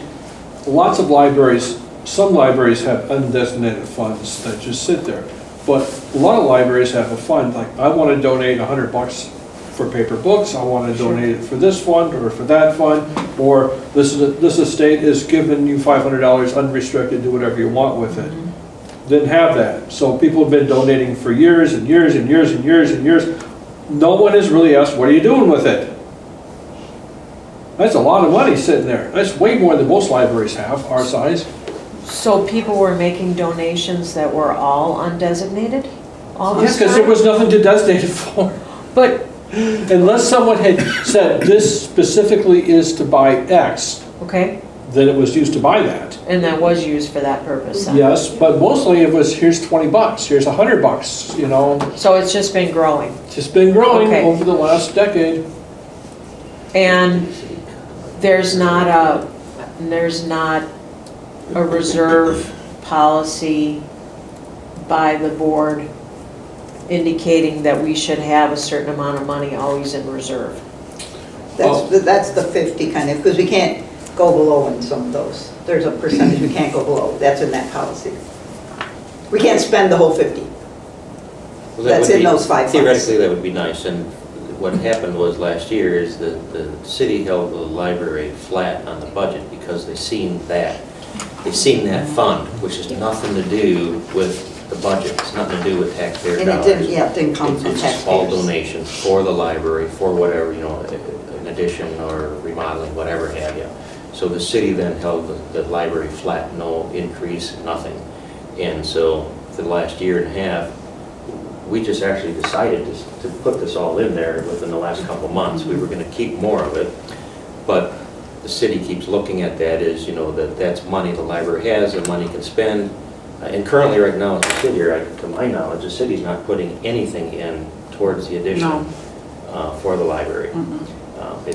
H: lots of libraries, some libraries have undesignated funds that just sit there. But a lot of libraries have a fund, like, I want to donate $100 for paper books, I want to donate it for this fund or for that fund, or this estate is giving you $500 unrestricted, do whatever you want with it. Didn't have that. So people have been donating for years and years and years and years and years. No one has really asked, what are you doing with it? That's a lot of money sitting there. That's way more than most libraries have, our size.
D: So people were making donations that were all undesignated? All
H: Yes,
D: this
H: because there
D: time?
H: was nothing to designate it for.
D: But,
H: Unless someone had said, this specifically is to buy X,
D: okay,
H: then it was used to buy that.
D: and that was used for that purpose then?
H: Yes, but mostly it was, here's $20, here's $100, you know.
D: So it's just been growing?
H: It's just been growing
D: Okay.
H: over the last decade.
D: And there's not a reserve policy by the board indicating that we should have a certain amount of money always in reserve?
E: That's the 50 kind of, because we can't go below in some of those. There's a percentage we can't go below. That's in that policy. We can't spend the whole 50.
F: Well, that
E: That's
F: would
E: in
F: be-
E: those 5 funds.
F: Theoretically, that would be nice, and what happened was last year is the city held the library flat on the budget because they seen that fund, which has nothing to do with the budget, it's nothing to do with taxpayer
E: And
F: dollars.
E: it didn't come from
F: It's just all
E: taxpayers.
F: donations for the library, for whatever, you know, an addition or remodeling, whatever have you. So the city then held the library flat, no increase, nothing. And so for the last year and a half, we just actually decided to put this all in there within the last couple of months. We were going to keep more of it, but the city keeps looking at that as, you know, that's money the library has, and money can spend. And currently, right now, as we sit here, to my knowledge, the city's not putting anything in towards the addition for the library.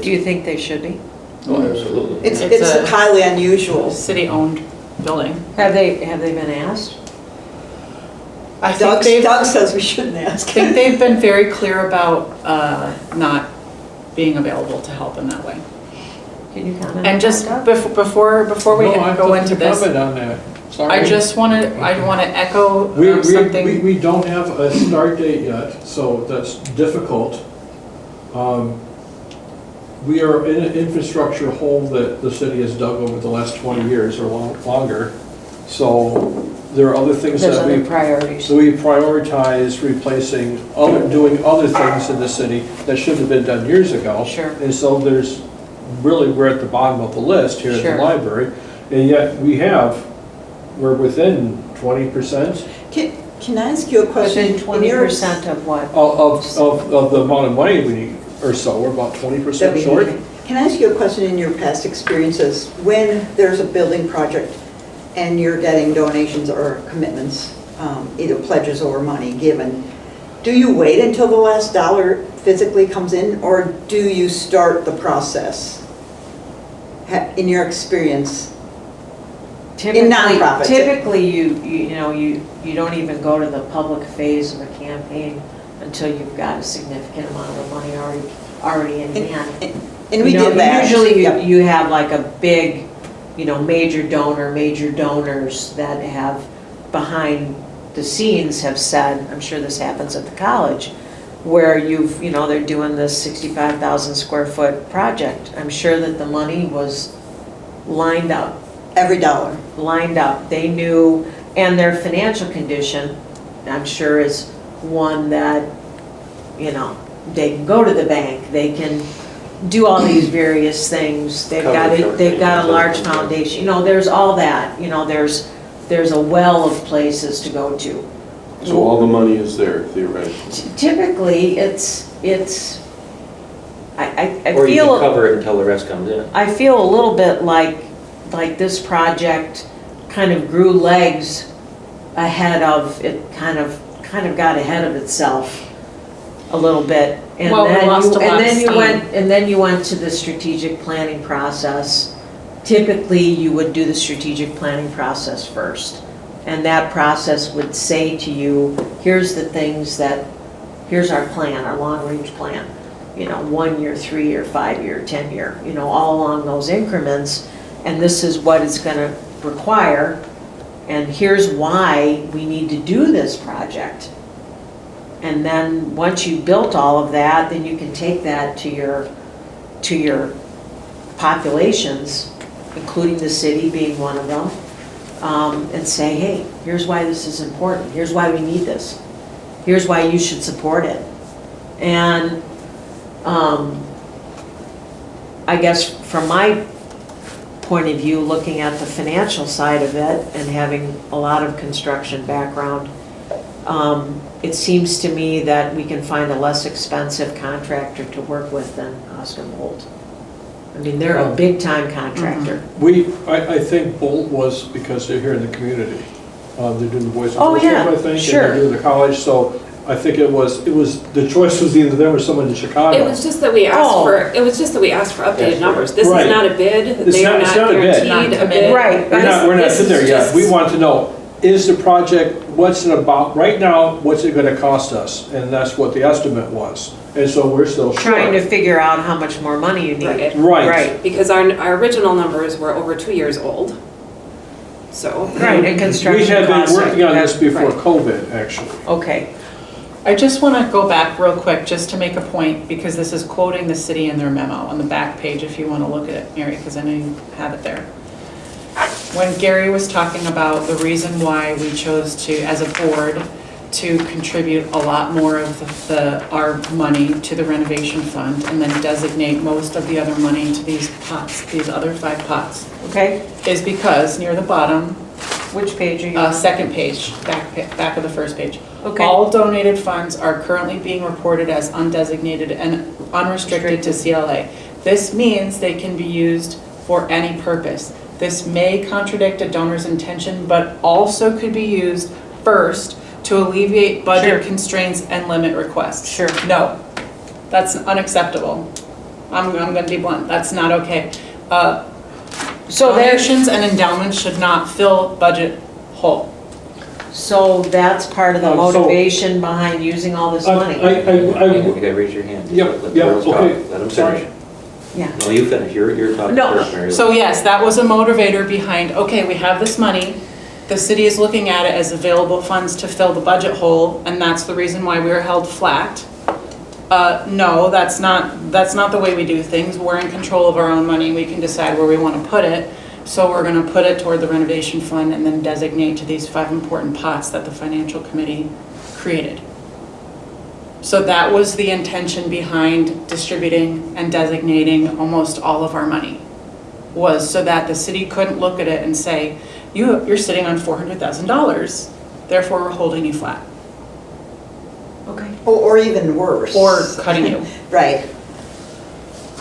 D: Do you think they should be?
F: Oh, absolutely.
E: It's
A: It's a-
E: highly unusual.
A: City-owned building.
D: Have they been asked?
A: I think
E: Doug says we shouldn't ask.
A: I think they've been very clear about not being available to help in that way.
D: Can you comment?
A: And just
D: on that?
A: before we
H: No, I
A: go
H: have
A: into
H: nothing to
A: this,
H: comment on that. Sorry.
A: I want to echo
H: We
A: something.
H: we don't have a start date yet, so that's difficult. We are in an infrastructure hole that the city has dug over the last 20 years or longer. So there are other things
D: There's
H: that
D: other
H: we
D: priorities.
H: So we prioritize replacing, doing other things in the city that should have been done years ago.
D: Sure.
H: And so we're at the bottom of the list here at
D: Sure.
H: the library. And yet we're within 20%
E: Can I ask you a question?
D: Within
E: In your-
D: 20% of what?
H: of the amount of money we need, or so. We're about 20% short.
E: Can I ask you a question in your past experiences? When there's a building project and you're getting donations or commitments, either pledges or money given, do you wait until the last dollar physically comes in, or do you start the process? In your experience, in nonprofits?
D: Typically, you don't even go to the public phase of a campaign until you've got a significant amount of money already in hand.
E: And we
D: You know,
E: did that.
D: Usually
E: Yep.
D: you have like a big, major donors that have behind the scenes have said, I'm sure this happens at the college, where they're doing this 65,000 square foot project. I'm sure that the money was lined up.
E: Every dollar.
D: Lined up. They knew, and their financial condition, I'm sure, is one that, go to the bank, they can do all these various things. They've got a large foundation, you know, there's all that, you know, there's a well of places to go to.
C: So all the money is there theoretically.
D: Typically, I
F: Or you can
D: feel,
F: cover it until the rest comes in.
D: I feel a little bit like this project kind of grew legs ahead of, it kind of got ahead of itself a little bit. And
A: Well, we
D: then
A: lost a lot of steam.
D: And then you went to the strategic planning process. Typically, you would do the strategic planning process first. And that process would say to you, here's the things that, here's our plan, our long-range plan. You know, 1 year, 3 year, 5 year, 10 year, you know, all along those increments. And this is what it's gonna require. And here's why we need to do this project. And then, once you've built all of that, then you can take that to your populations, including the city being one of them, and say, hey, here's why this is important, here's why we need this, here's why you should support it. And I guess from my point of view, looking at the financial side of it and having a lot of construction background, it seems to me that we can find a less expensive contractor to work with than Oscar Bolt. I mean, they're a big-time contractor.
H: I think Bolt was because they're here in the community. They're doing the Boys and
D: Oh,
H: Girls
D: yeah,
H: Club, I think,
D: sure.
H: and they're doing the college, so I think it was, the choice was either them or someone in Chicago.
B: It was just that we asked for updated numbers. This is
H: Right.
B: not a bid.
H: It's
B: They are
H: not
B: not
H: a bid.
B: guaranteed
A: Not
B: a bid.
D: Right.
H: We're not
B: This
H: sitting there
B: is
H: yet.
B: just-
H: We want to know, is the project, what's it about, right now, what's it gonna cost us? And that's what the estimate was. And so we're still short.
D: Trying to figure out how much more money you need.
B: Right.
H: Right.
B: Because our original numbers were over 2 years old. So.
D: Right, and
H: We
D: construction
H: had been
D: costs.
H: working on this before
B: Right.
H: COVID, actually.
D: Okay,
A: I just want to go back real quick, just to make a point, because this is quoting the city in their memo on the back page, if you want to look at it, Mary, because I know you have it there. When Gary was talking about the reason why we chose to, as a board, to contribute a lot more of our money to the renovation fund and then designate most of the other money to these pots, these other 5 pots,
D: okay.
A: is because near the bottom,
D: Which page are you on?
A: second page, back of the first page.
D: Okay.
A: All donated funds are currently being reported as undesignated and unrestricted to CLA. This means they can be used for any purpose. This may contradict a donor's intention, but also could be used first to alleviate budget
D: Sure.
A: constraints and limit requests.
D: Sure.
A: No, that's unacceptable. I'm gonna be blunt, that's not okay.
D: So there's,
A: Donations and endowments should not fill budget hole.
D: so that's part of the
H: So-
D: motivation behind using all this money.
F: You gotta raise your hand.
H: Yep,
F: Let the
H: yep,
F: girls talk.
H: okay.
F: Let them
H: Sorry.
F: finish.
D: Yeah.
F: No, you finish, you're talking
D: No.
F: first, Mary.
A: So yes, that was a motivator behind, okay, we have this money, the city is looking at it as available funds to fill the budget hole, and that's the reason why we were held flat. No, that's not the way we do things. We're in control of our own money, we can decide where we want to put it. So we're gonna put it toward the renovation fund and then designate to these 5 important pots that the financial committee created. So that was the intention behind distributing and designating almost all of our money, was so that the city couldn't look at it and say, you're sitting on $400,000, therefore we're holding you flat,
D: Okay.
E: Or even worse.
A: or cutting you.
E: Right.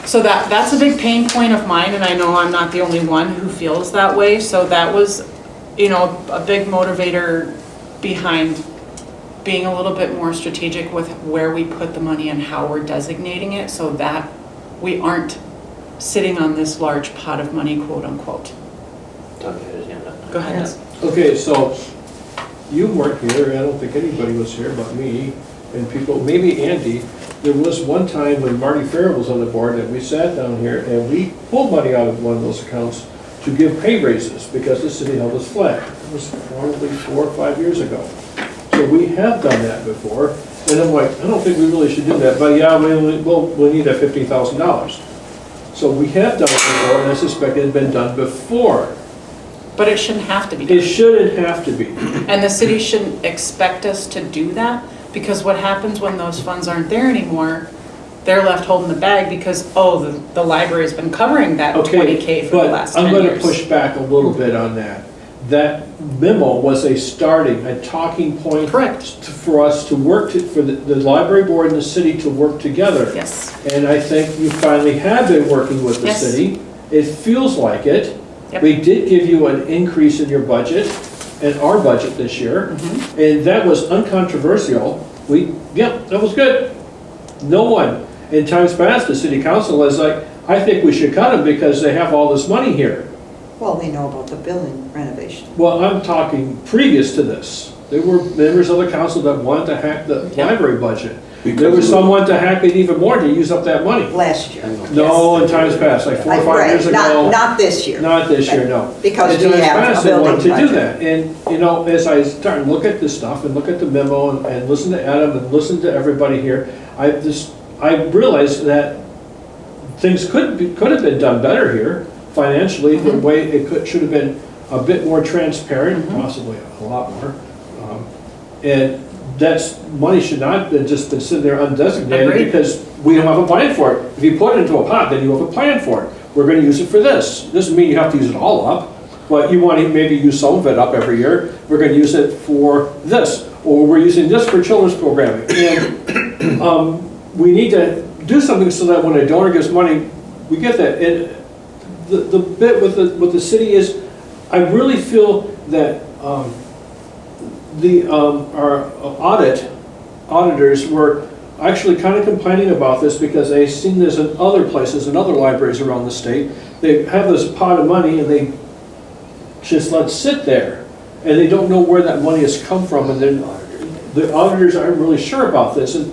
A: So that's a big pain point of mine, and I know I'm not the only one who feels that way, so that was, a big motivator behind being a little bit more strategic with where we put the money and how we're designating it, so that we aren't sitting on this large pot of money, quote unquote.
F: Doug had his hand up.
A: Go ahead.
D: Yes.
H: Okay, so you weren't here, I don't think anybody was here but me and people, maybe Andy. There was one time when Marty Farrell was on the board that we sat down here and we pulled money out of one of those accounts to give pay raises because the city held us flat. It was probably 4 or 5 years ago. So we have done that before, and I'm like, I don't think we really should do that, but yeah, we'll need that $15,000. So we have done it before, and I suspect it had been done before.
A: But it shouldn't have to be
H: It
A: done.
H: shouldn't have to be.
A: And the city shouldn't expect us to do that, Because what happens when those funds aren't there anymore, they're left holding the bag because, oh, the library's been covering that
H: Okay,
A: 20K for the last 10
H: but
A: years.
H: I'm going to push back a little bit on that. That memo was a talking point.
A: Correct.
H: For us to work, for the library board and the city to work together.
A: Yes.
H: And I think you finally have been working with the
A: Yes.
H: city. It feels like it.
A: Yep.
H: We did give you an increase in your budget, and our budget this year,
A: Mm-hmm.
H: and that was uncontroversial. That was good. No one, in times past, the city council was like, I think we should cut them because they have all this money here.
E: Well, they know about the building renovation.
H: Well, I'm talking previous to this. There were members of the council that wanted to hack the library budget. There was someone to hack it even more to use up that money.
E: Last year.
H: No, in times past, like 4 or 5
E: Right,
H: years ago.
E: Not this year.
H: Not this year, no.
E: Because
H: In
E: we
H: times
E: have a
H: past, they wanted
E: building
H: to do
E: budget.
H: that. And, you know, as I start to look at this stuff and look at the memo and listen to Adam and listen to everybody here, I realized that things could have been done better here financially, the way it should have been a bit more transparent, possibly a lot more. And money should not have just been sitting there undesignated
A: Agreed.
H: because we don't have a plan for it. If you put it into a pot, then you have a plan for it. We're gonna use it for this. Doesn't mean you have to use it all up, but you want to maybe use some of it up every year. We're gonna use it for this, or we're using this for children's programming. And we need to do something so that when a donor gives money, we get that. And the bit with the city is, I really feel that our auditors were actually kind of complaining about this because they've seen this in other places, in other libraries around the state. They have this pot of money and they just let it sit there. And they don't know where that money has come from, and then the auditors aren't really sure about this. And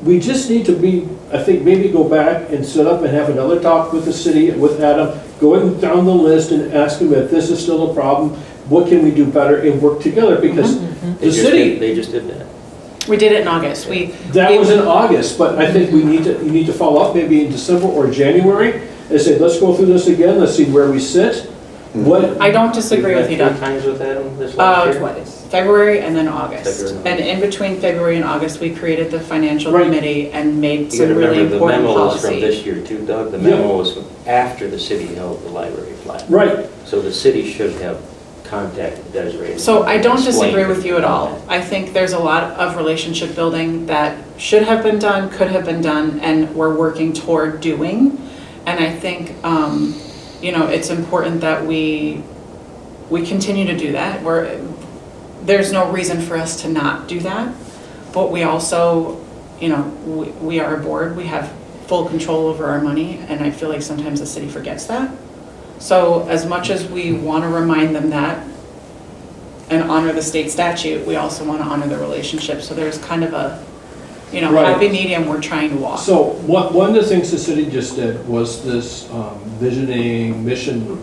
H: we just need to be, I think, maybe go back and sit up and have another talk with the city, with Adam, going down the list and ask him if this is still a problem, what can we do better, and work together, because the city,
F: They just did that.
A: We did it in August.
H: that was in August, but I think you need to follow up maybe in December or January and say, let's go through this again, let's see where we sit. What,
A: I don't disagree with you,
F: You've
A: Doug.
F: had 3 times with Adam this last year?
B: Twice.
A: February and then August.
F: February.
A: And in between February and August, we created the financial
H: Right.
A: committee and made
F: You gotta
A: some really
F: remember, the
A: important
F: memo was from
A: policy.
F: this year too, Doug. The
H: Yeah.
F: memo was from after the city held the library flat.
H: right,
F: So the city should have contacted Desiree.
A: So I don't disagree
F: Explained
A: with you at all. I think there's a lot of relationship building that should have been done, could have been done, and we're working toward doing. And I think, it's important that we continue to do that. There's no reason for us to not do that. But we also, we are a board, we have full control over our money, and I feel like sometimes the city forgets that. So as much as we want to remind them that and honor the state statute, we also want to honor the relationship. So there's kind of a,
H: Right.
A: happy medium we're trying to walk.
H: so one of the things the city just did was this visioning mission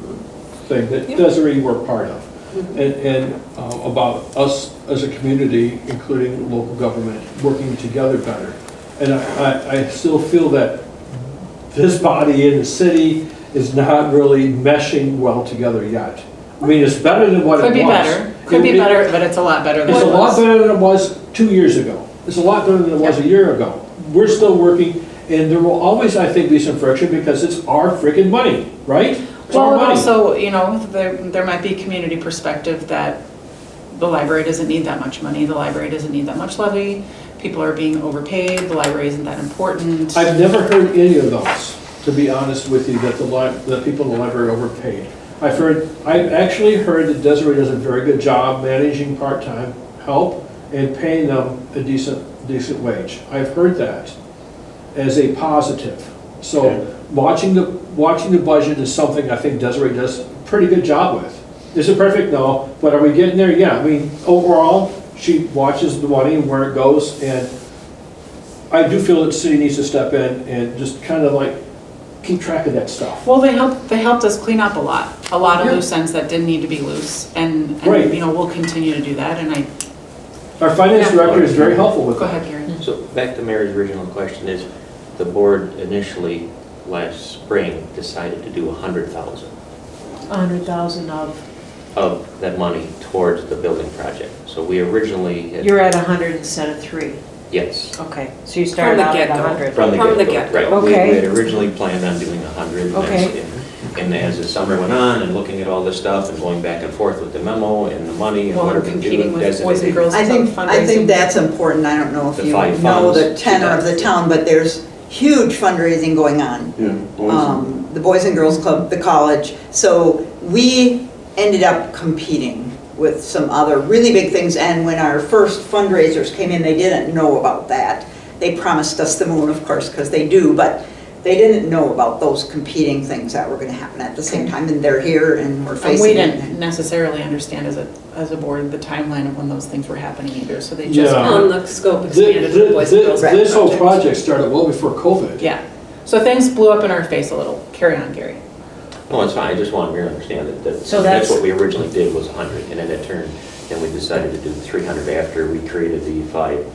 H: thing that Desiree were part of. And about us as a community, including local government, working together better. And I still feel that this body in the city is not really meshing well together yet. I mean, it's better than what it was.
A: Could be better, could be better, but it's a lot better than
H: It's
A: it
H: a lot
A: was.
H: better than it was 2 years ago. It's a lot better than it was a year ago. We're still working, and there will always, I think, be some friction because it's our freaking money, right? It's our
A: Well, and
H: money.
A: also, there might be community perspective that the library doesn't need that much money, the library doesn't need that much levy, people are being overpaid, the library isn't that important.
H: I've never heard any of those, to be honest with you, that the people in the library are overpaid. I've actually heard that Desiree does a very good job managing part-time help and paying them a decent wage. I've heard that as a positive. So
C: Okay.
H: watching the budget is something I think Desiree does a pretty good job with. Is it perfect? No. But are we getting there? Yeah. I mean, overall, she watches the money and where it goes, and I do feel that the city needs to step in and just kind of like keep track of that stuff.
A: Well, they helped us clean up a lot of
H: Yeah.
A: loose ends that didn't need to be loose, and
H: Right.
A: we'll continue to do that, and
H: Our finance
A: Yeah.
H: director is very helpful with
A: go
H: that.
A: ahead, Gary.
F: So back to Mary's original question is, the board initially last spring decided to do 100,000.
D: 100,000 of
F: of that money towards the building project. So we originally had.
D: You're at 100 instead of 3.
F: Yes.
D: Okay, so you started out at 100.
F: From the get-go,
B: get-go.
F: right.
D: Okay.
F: We had originally planned on doing 100. and
D: Okay.
F: And as the summer went on and looking at all this stuff and going back and forth with the memo and the money and
A: Well,
F: what are
A: we're
F: we doing.
A: competing with Boys and
F: designated-
A: Girls
E: I
A: Club
E: think
A: fundraising.
E: that's important. I don't know if
F: The
E: you
F: 5
E: know the
F: funds.
E: tenor of the town, but there's huge fundraising going on.
C: Yeah, boys and-
E: The Boys and Girls Club, the college. So we ended up competing with some other really big things. And when our first fundraisers came in, they didn't know about that. They promised us the moon, of course, because they do, but they didn't know about those competing things that were going to happen at the same time. And they're here and we're
A: And
E: facing
A: we
E: it.
A: didn't necessarily understand as a board the timeline of when those things were happening either, so they just.
H: Yeah.
B: On the scope expanded to the Boys and Girls Club
H: This whole
B: project.
H: project started well before COVID.
A: Yeah, so things blew up in our face a little. Carry on, Gary.
F: No, it's fine, I just want to understand that
D: So
F: that's
D: that's-
F: what we originally did was 100, and then it turned, and we decided to do 300 after we created the 5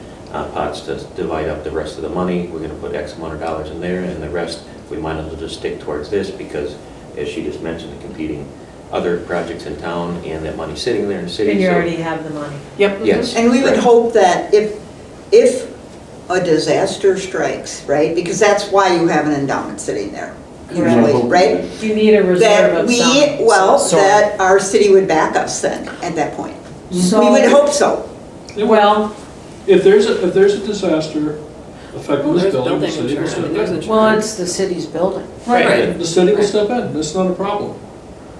F: pots to divide up the rest of the money. We're going to put X amount of dollars in there, and the rest, we might as well just stick towards this, because as she just mentioned, the competing other projects in town, and that money sitting there in the city.
D: And you
F: so-
D: already have the money.
A: Yep.
F: Yes.
E: And we would
F: correct.
E: hope that if a disaster strikes, right, because that's why you have an endowment sitting there, usually, right?
D: You need a reserve
E: That
D: of
E: we,
D: some
E: well,
D: sort.
E: that our city would back us then, at that point.
D: So-
E: We would hope so.
D: Well,
H: If there's a disaster affecting
B: Well,
H: this
B: there's
H: building, the
B: building
H: city will
B: insurance, I
H: step
B: mean, there's
H: in.
B: insurance.
D: well, it's the city's building.
B: Right.
H: The city will step in, that's not a problem.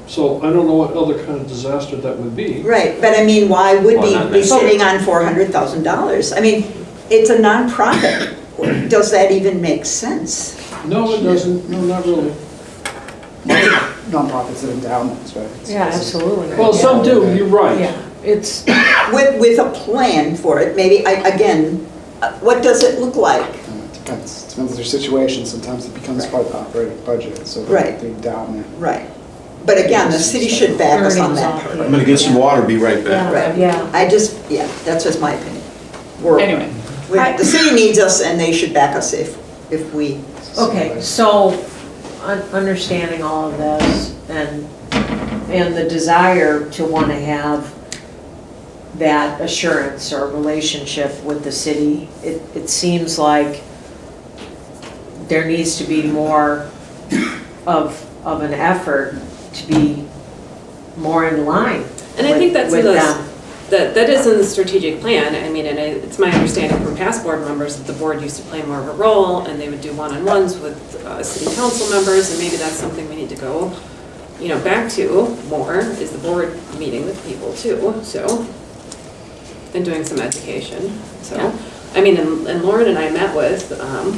H: So I don't know what other kind of disaster that would be.
E: Right, but I mean, why would
F: Well,
E: we
F: not
E: be
F: necessarily.
E: sitting on $400,000? I mean, it's a nonprofit. Does that even make sense?
H: No, it doesn't, no, not really.
G: Nonprofits and endowments, right?
D: Yeah, absolutely.
H: Well, some do, you're right.
D: Yeah, it's,
E: With a plan for it, maybe, again, what does it look like?
G: It depends on their situation. Sometimes it becomes part of the operating budget, so
E: Right.
G: the endowment.
E: Right. But again, the city should back us on that part.
C: I'm gonna get some water, be right back.
E: Right.
D: yeah.
E: Yeah, that's just my opinion. We're-
A: Anyway,
E: The city needs us and they should back us if we,
D: Okay, so, understanding all of this and the desire to want to have that assurance or relationship with the city, it seems like there needs to be more of an effort to be more in line
B: And I think that's
D: with
B: in those,
D: them.
B: that is in the strategic plan. I mean, and it's my understanding from past board members that the board used to play more of a role, and they would do one-on-ones with city council members, and maybe that's something we need to go, back to more, is the board meeting with people too, so, and doing some education, so. I mean, and Lauren and I met with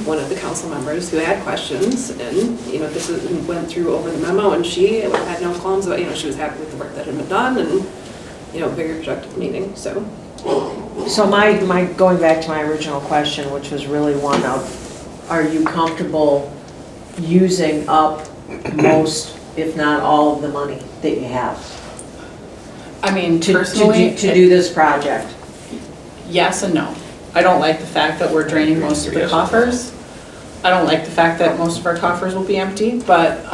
B: one of the council members who had questions, and, this went through over the memo, and she had no qualms about, she was happy with the work that had been done, and, very productive meeting, so.
D: So my, going back to my original question, which was really one of, are you comfortable using up most, if not all of the money that you have
A: I mean,
D: to
A: personally,
D: do this project?
A: yes and no. I don't like the fact that we're draining most of the
F: Yes.
A: coffers. I don't like the fact that most of our coffers will be empty, but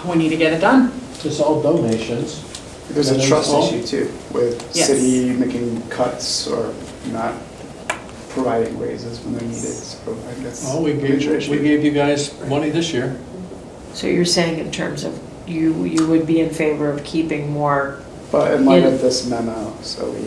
A: we need to get it done.
H: It's all donations.
G: There's
H: And
G: a
H: then
G: trust
H: all-
G: issue too, with
A: Yes.
G: city making cuts or not providing raises when they're needed, so I guess.
H: Well, we
G: major
H: gave
G: issue.
H: you guys money this year.
D: So you're saying in terms of, you would be in favor of keeping more,
G: But in light
D: in-
G: of this memo, so we,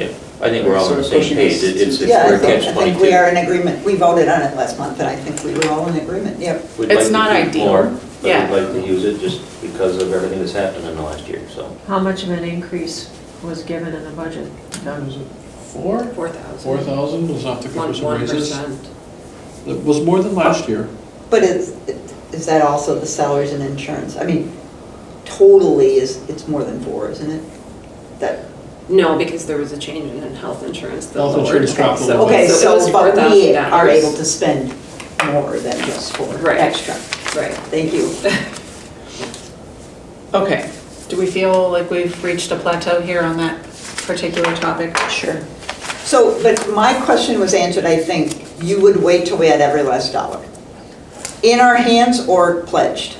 F: Yeah, I think we're all on
G: Sort
F: the
G: of
F: same
G: pushing
F: page.
G: us
F: It's
E: yeah,
F: we're
E: I
F: a
E: think
F: catch-22.
E: we are in agreement. We voted on it last month and I think we were all in agreement, yep.
F: We'd
A: It's
F: like to
A: not
F: keep
A: ideal.
F: more, But
A: Yeah.
F: we'd like to use it just because of everything that's happened in the last year, so.
D: how much of an increase was given in the budget?
H: Was it 4?
B: 4,000.
H: 4,000 was off to cover some raises.
B: 1%.
H: It was more than last year.
E: But is that also the salaries and insurance? I mean, totally it's more than 4, isn't it? That,
B: No, because there was a change in health insurance. that
H: Health
B: lowered
H: insurance
B: it.
H: dropped a
B: So-
H: little
E: okay,
B: it was
E: so, but we
B: $4,000.
E: are able to spend more than just for
B: Right.
E: extra.
B: Right.
E: Thank you.
A: Okay, do we feel like we've reached a plateau here on that particular topic?
D: Sure.
E: So, but my question was answered, I think. You would wait till we had every last dollar. In our hands or pledged?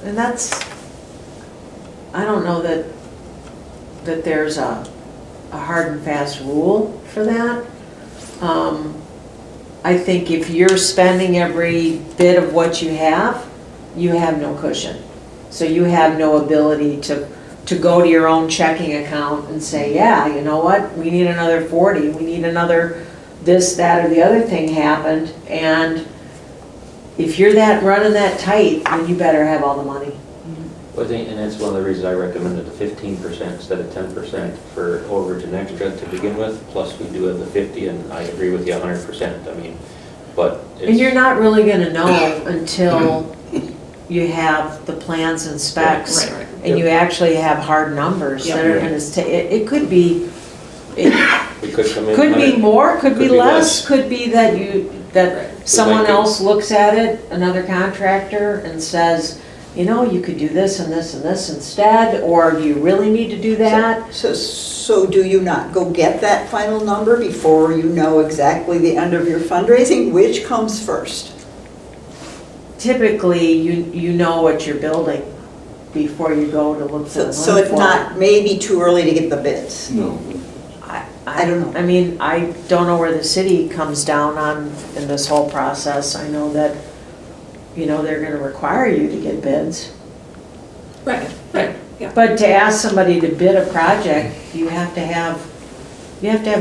D: And that's, I don't know that there's a hard and fast rule for that. I think if you're spending every bit of what you have no cushion. So you have no ability to go to your own checking account and say, yeah, you know what, we need another 40, we need another this, that, or the other thing happened, and if you're running that tight, then you better have all the money.
F: Well, I think, and that's one of the reasons I recommended the 15% instead of 10% for overage and extra to begin with, plus we do have the 50, and I agree with you 100%, I mean, but it's...
D: And you're not really gonna know until you have the plans and specs,
B: Right.
D: and you actually have hard numbers that are gonna it could be,
F: It could come in...
D: could be
F: 100.
D: more, could be
F: Could be
D: less,
F: less.
D: could be that someone
F: might be-
D: else looks at it, another contractor, and says, you know, you could do this and this and this instead, or do you really need to do that?
E: So do you not go get that final number before you know exactly the end of your fundraising? Which comes first?
D: Typically, you know what you're building before you go to look for the money
E: So it's
D: for it.
E: not maybe too early to get the bids?
I: No.
E: I don't know.
D: I mean, I don't know where the city comes down on in this whole process. I know that, you know, they're gonna require you to get bids.
B: Right, yeah.
D: But to ask somebody to bid a project, you have to have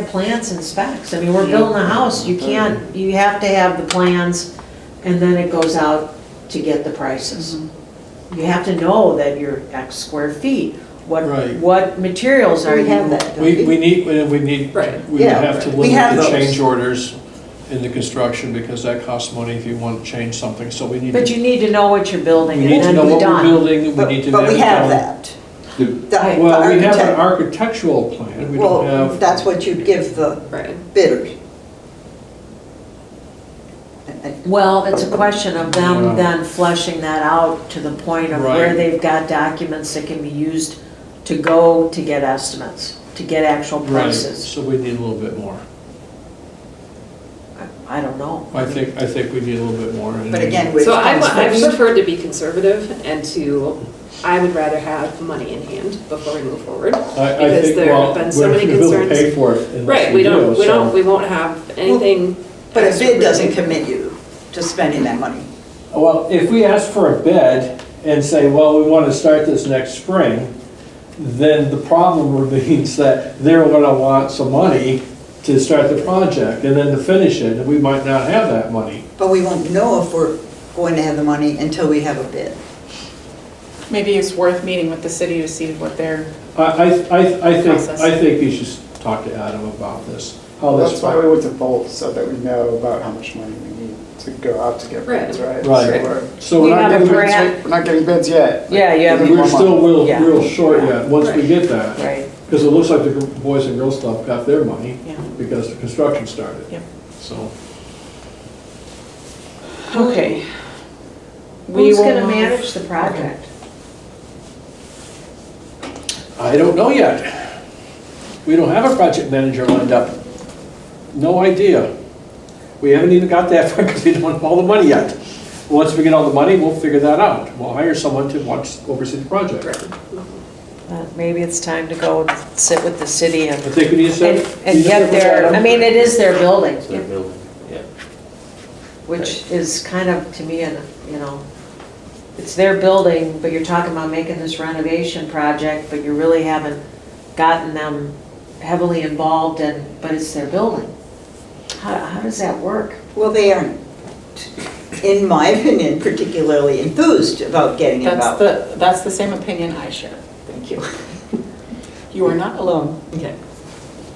D: plans and specs. I mean, we're building a house, you have to have the plans, and then it goes out to get the prices. You have to know that you're X square feet.
H: Right.
D: What materials are
E: We
D: you?
E: have that, don't
H: We
E: we?
H: need,
B: Right.
H: we
E: Yeah,
H: have to
E: we have
H: limit the
E: those.
H: change orders in the construction because that costs money if you want to change something, so we need
D: But
H: to,
D: you need to know what you're building
H: we
D: and
H: need to
D: then
H: know
D: be
H: what we're
D: done.
H: building, we
E: But
H: need to
E: but
H: have
E: we
H: it
E: have
H: done.
E: that. The
H: Well, we have an
E: architect-
H: architectural plan, we don't
E: Well,
H: have,
E: that's what you'd give the
B: Right.
E: bidders.
D: Well, it's a question of them
H: Yeah.
D: then fleshing that out to the point of where
H: Right.
D: they've got documents that can be used to go to get estimates, to get actual
H: right,
D: prices.
H: so we need a little bit more.
D: I don't know.
H: I think we need a little bit more. and-
E: But again, which
B: So I
E: comes first?
B: prefer to be conservative and I would rather have money in hand before we move forward.
H: I
B: because
H: think,
B: there
H: well,
B: have been so many
H: we'll
B: concerns.
H: pay for it unless
B: Right,
H: we
B: we
H: do, so.
B: we won't have anything.
E: But a
B: extra
E: bid doesn't
B: really.
E: commit you to spending that money.
H: Well, if we ask for a bid and say, well, we want to start this next spring, then the problem means that they're going to want some money to start the project and then to finish it, and we might not have that money.
E: But we won't know if we're going to have the money until we have a bid.
A: Maybe it's worth meeting with the city to see what they're,
H: I
A: Process.
H: think you should talk to Adam about this, how this.
G: That's why we went to both, so that we know about how much money we need to go out to get bids, right?
H: Right.
G: So we're-
H: So
D: We
H: we're not
D: have a
H: getting,
D: grant.
G: We're not getting bids yet.
D: Yeah, you have
G: We
D: a-
G: need more
H: we're still
G: money.
D: Yeah.
H: real short yet, once we
B: Right.
H: get that.
D: Right.
H: Because it looks like the Boys and Girls Club got their money
A: yeah.
H: because the construction started.
A: Yep.
H: So,
A: Okay. We
D: Who's
A: will
D: gonna
A: move-
D: manage the project?
H: I don't know yet. We don't have a project manager lined up. No idea. We haven't even got that far because we don't have all the money yet. Once we get all the money, we'll figure that out. We'll hire someone to oversee the project.
D: Maybe it's time to go sit with the city
H: I
D: and
H: think we need to set.
D: get their, I mean, it is their building,
F: It's their building, yeah.
D: which is kind of, to me, you know, it's their building, but you're talking about making this renovation project, but you really haven't gotten them heavily involved in, but it's their building. How does that work?
E: Well, they aren't, in my opinion, particularly enthused about getting involved.
A: That's the same opinion I share. Thank you. You are not alone.
B: Okay.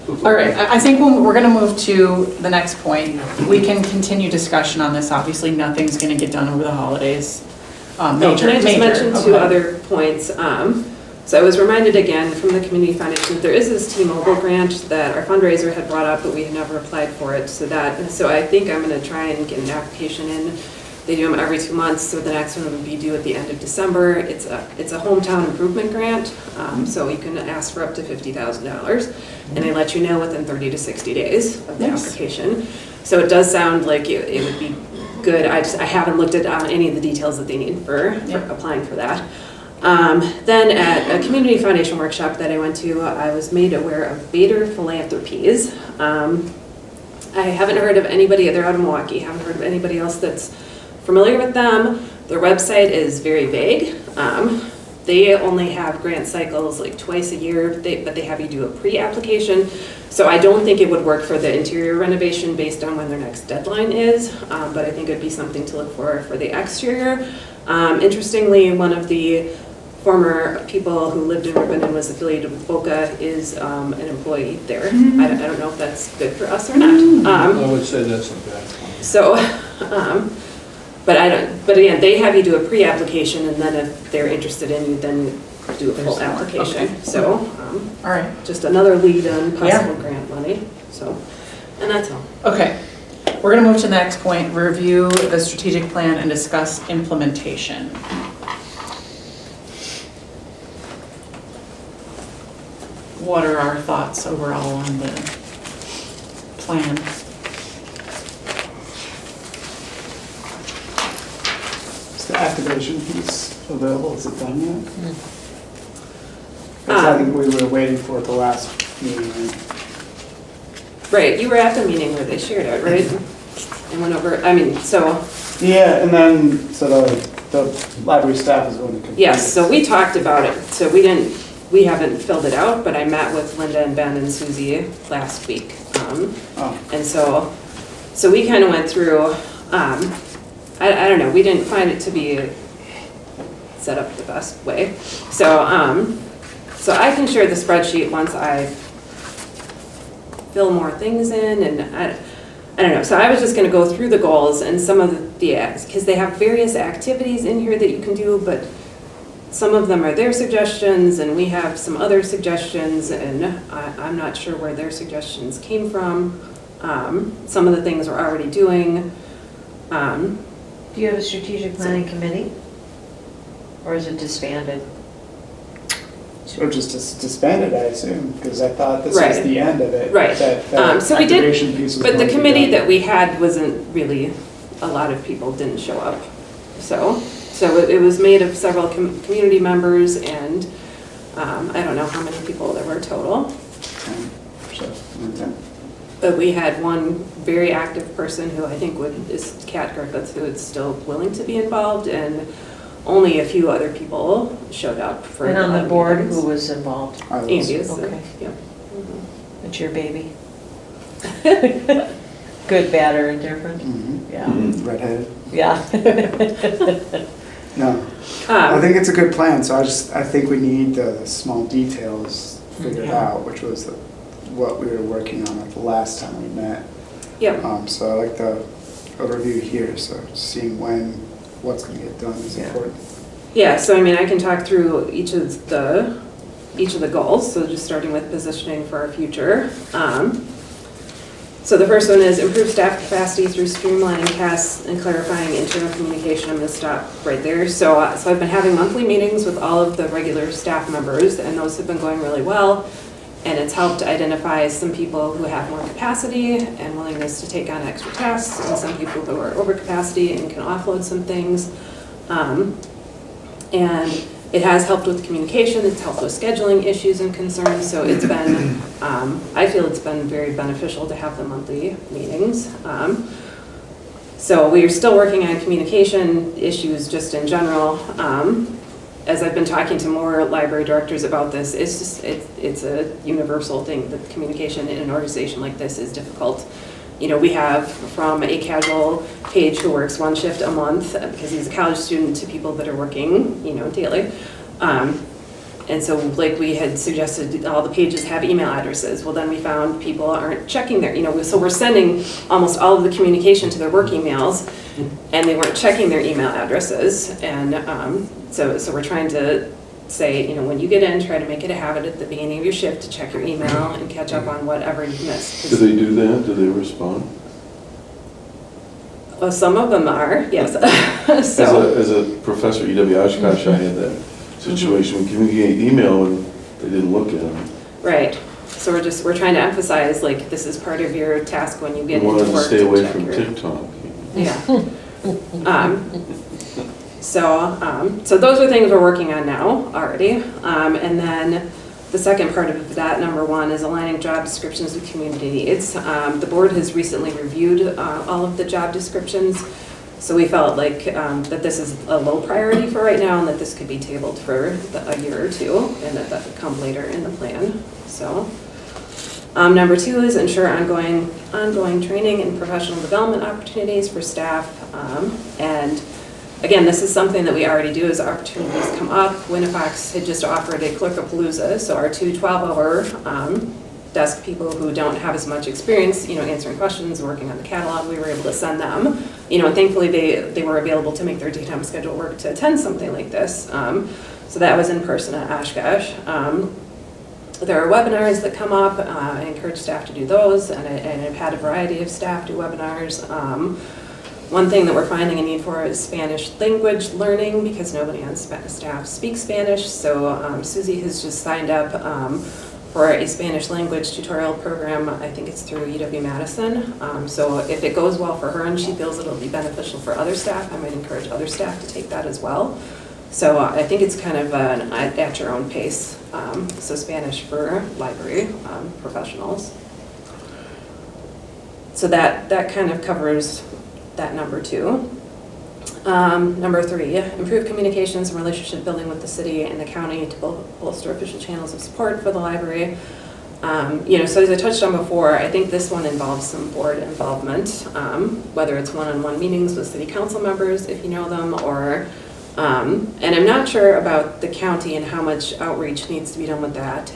A: All right, I think we're going to move to the next point. We can continue discussion on this. Obviously, nothing's going to get done over the holidays.
B: No, can I just
A: Major,
B: mention two
A: okay.
B: other points? So I was reminded again from the Community Foundation that there is this T-Mobile grant that our fundraiser had brought up, but we had never applied for it. So I think I'm going to try and get an application in. They do them every 2 months, so the next one would be due at the end of December. It's a hometown improvement grant, so you can ask for up to $50,000, and they let you know within 30 to 60 days of the
A: Nice.
B: application. So it does sound like it would be good. I haven't looked at any of the details that they need for applying for that. Then at a community foundation workshop that I went to, I was made aware of Bader Philanthropies. I haven't heard of anybody, they're out of Milwaukee, haven't heard of anybody else that's familiar with them. Their website is very vague. They only have grant cycles like twice a year, but they have you do a pre-application. So I don't think it would work for the interior renovation based on when their next deadline is, but I think it'd be something to look for the exterior. Interestingly, one of the former people who lived in Ripon and was affiliated with Boca is an employee there. I don't know if that's good for us or not.
H: I would say that's a bad point.
B: So, but again, they have you do a pre-application, and then if they're interested in you, then do a full application.
A: Okay.
B: So,
A: All right,
B: just another lead on possible grant money. So, and that's all.
A: okay. We're gonna move to the next point, review the strategic plan and discuss implementation. What are our thoughts overall on the plan?
G: Is the activation piece available? Is it done yet? Because I think we were waiting for it the last meeting. Right?
B: Right, you were at the meeting where they shared it, right? And went over, I mean, so,
G: Yeah, and then, so the library staff is going to complete
B: yes, so
G: it.
B: we talked about it. So we haven't filled it out, but I met with Linda and Ben and Susie last week.
G: Oh,
B: And so we kind of went through, I don't know, we didn't find it to be set up the best way. So I can share the spreadsheet once I fill more things in, and I don't know. So I was just gonna go through the goals and some of the acts, because they have various activities in here that you can do, but some of them are their suggestions, and we have some other suggestions, and I'm not sure where their suggestions came from. Some of the things we're already doing.
D: Do you have a strategic planning committee? Or is it disbanded?
G: so just disbanded, I assume, because I thought this was
B: Right.
G: the end of it.
B: Right.
G: That
B: So we did,
G: activation piece was
B: but the
G: going to be
B: committee
G: done.
B: that we had wasn't really, a lot of people didn't show up. So it was made of several community members, and I don't know how many people there were total.
G: Okay.
B: But we had one very active person who I think is Kat Griffiths, who is still willing to be involved, and only a few other people showed up for.
D: And on the
B: other
D: board,
B: meetings.
D: who was involved?
G: I was-
B: Andy is,
D: Okay.
B: yeah.
D: It's your baby? Good, bad, or indifferent?
G: Mhm.
D: Yeah.
G: Redheaded?
D: Yeah.
G: No. I think it's a good plan, so I think we need the small details figured
D: Yeah.
G: out, which was what we were working on at the last time we met.
B: Yep.
G: So I like the overview here, so seeing what's gonna get done is
D: Yeah.
G: important.
B: Yeah, so I mean, I can talk through each of the goals, so just starting with positioning for our future. So the first one is improve staff capacity through streamlining tasks and clarifying internal communication. I'm gonna stop right there. So I've been having monthly meetings with all of the regular staff members, and those have been going really well. And it's helped identify some people who have more capacity and willingness to take on extra tasks, and some people who are over capacity and can offload some things. And it has helped with communication, it's helped with scheduling issues and concerns, so it's been, I feel it's been very beneficial to have the monthly meetings. So we are still working on communication issues just in general. As I've been talking to more library directors about this, it's a universal thing, that communication in an organization like this is difficult. You know, we have from a casual page who works one shift a month because he's a college student to people that are working, you know, daily. And so like we had suggested, all the pages have email addresses. Well, then we found people aren't checking their, so we're sending almost all of the communication to their work emails, and they weren't checking their email addresses. And so we're trying to say, when you get in, try to make it a habit at the beginning of your shift to check your email and catch up on whatever you missed.
J: Do they do that? Do they respond?
B: Well, some of them are, yes.
J: As a professor at UW Oshkosh, I had that situation. We communicate email and they didn't look at them.
B: Right. So we're trying to emphasize, like, this is part of your task when you get
J: We
B: into
J: wanted
B: work.
J: to stay away
B: check
J: from
B: your-
J: TikTok.
B: Yeah. So those are things we're working on now already. And then the second part of that, number one, is aligning job descriptions with community needs. The board has recently reviewed all of the job descriptions. So we felt like that this is a low priority for right now and that this could be tabled for a year or two and that would come later in the plan. So number two is ensure ongoing training and professional development opportunities for staff. And again, this is something that we already do as opportunities come up. Winnifox had just offered a Clerkapalooza, so our two 12-hour desk people who don't have as much experience, answering questions, working on the catalog, we were able to send them. And thankfully they were available to make their daytime schedule work to attend something like this. So that was in person at Oshkosh. There are webinars that come up. I encourage staff to do those, and I've had a variety of staff do webinars. One thing that we're finding a need for is Spanish language learning because nobody on staff speaks Spanish. So Susie has just signed up for a Spanish language tutorial program. I think it's through UW-Madison. So if it goes well for her and she feels it'll be beneficial for other staff, I might encourage other staff to take that as well. So I think it's kind of an at your own pace. So Spanish for library professionals. So that kind of covers that number two. Number three, improve communications and relationship building with the city and the county to bolster official channels of support for the library. So as I touched on before, I think this one involves some board involvement, whether it's one-on-one meetings with city council members, if you know them, or, and I'm not sure about the county and how much outreach needs to be done with that.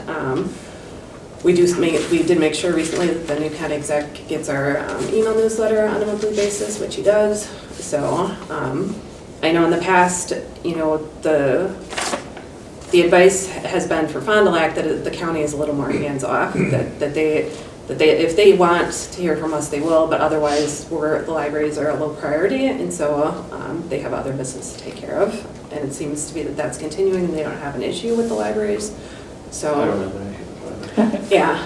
B: We did make sure recently that the new county exec gets our email newsletter on a monthly basis, which he does. So I know in the past, the advice has been for Fond du Lac that the county is a little more hands-off, that they if they want to hear from us, they will, but otherwise the libraries are a low priority, and so they have other business to take care of. And it seems to be that that's continuing and they don't have an issue with the libraries. So
F: I don't have an issue with libraries.
B: yeah,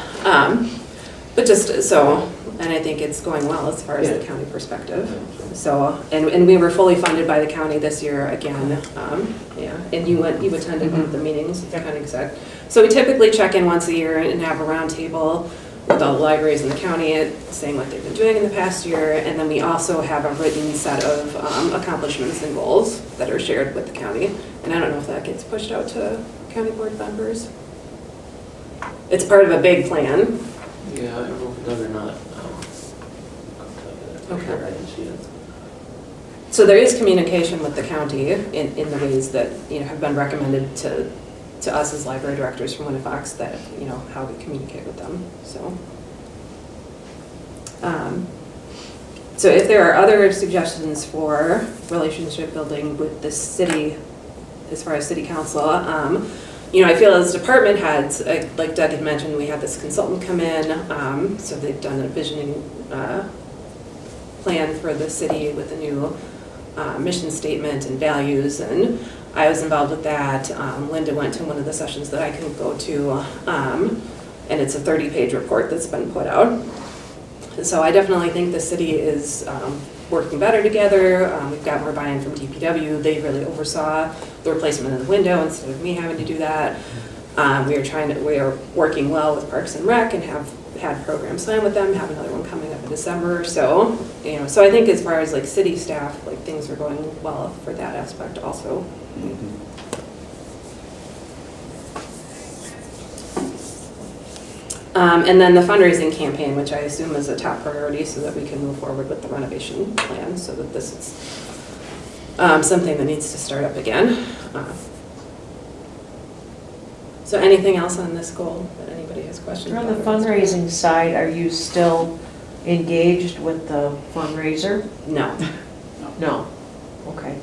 B: but just so, and I think it's going well as far as the county perspective. So, and we were fully funded by the county this year again. Yeah, and you attended one of the meetings with the county exec. So we typically check in once a year and have a roundtable with all the libraries in the county saying what they've been doing in the past year. And then we also have a written set of accomplishments and goals that are shared with the county. And I don't know if that gets pushed out to county board members. It's part of a big plan.
F: Yeah, I don't know if it does or not.
B: Okay.
F: Sure, I didn't see it.
B: So there is communication with the county in the ways that, have been recommended to us as library directors from Winnifox that, how we communicate with them, so. So if there are other suggestions for relationship building with the city, as far as city council, I feel as department heads, like Doug had mentioned, we had this consultant come in, so they've done a visioning plan for the city with a new mission statement and values, and I was involved with that. Linda went to one of the sessions that I couldn't go to, and it's a 30-page report that's been put out. So I definitely think the city is working better together. We've got more buy-in from DPW. They really oversaw the replacement of the window instead of me having to do that. We are working well with Parks and Rec and have had programs signed with them, have another one coming up in December. So, so I think as far as like city staff, like things are going well for that aspect also. And then the fundraising campaign, which I assume is a top priority so that we can move forward with the renovation plan so that this is something that needs to start up again. So anything else on this goal that anybody has questions
D: On
B: about?
D: the fundraising side, are you still engaged with the fundraiser?
B: No.
D: No. Okay.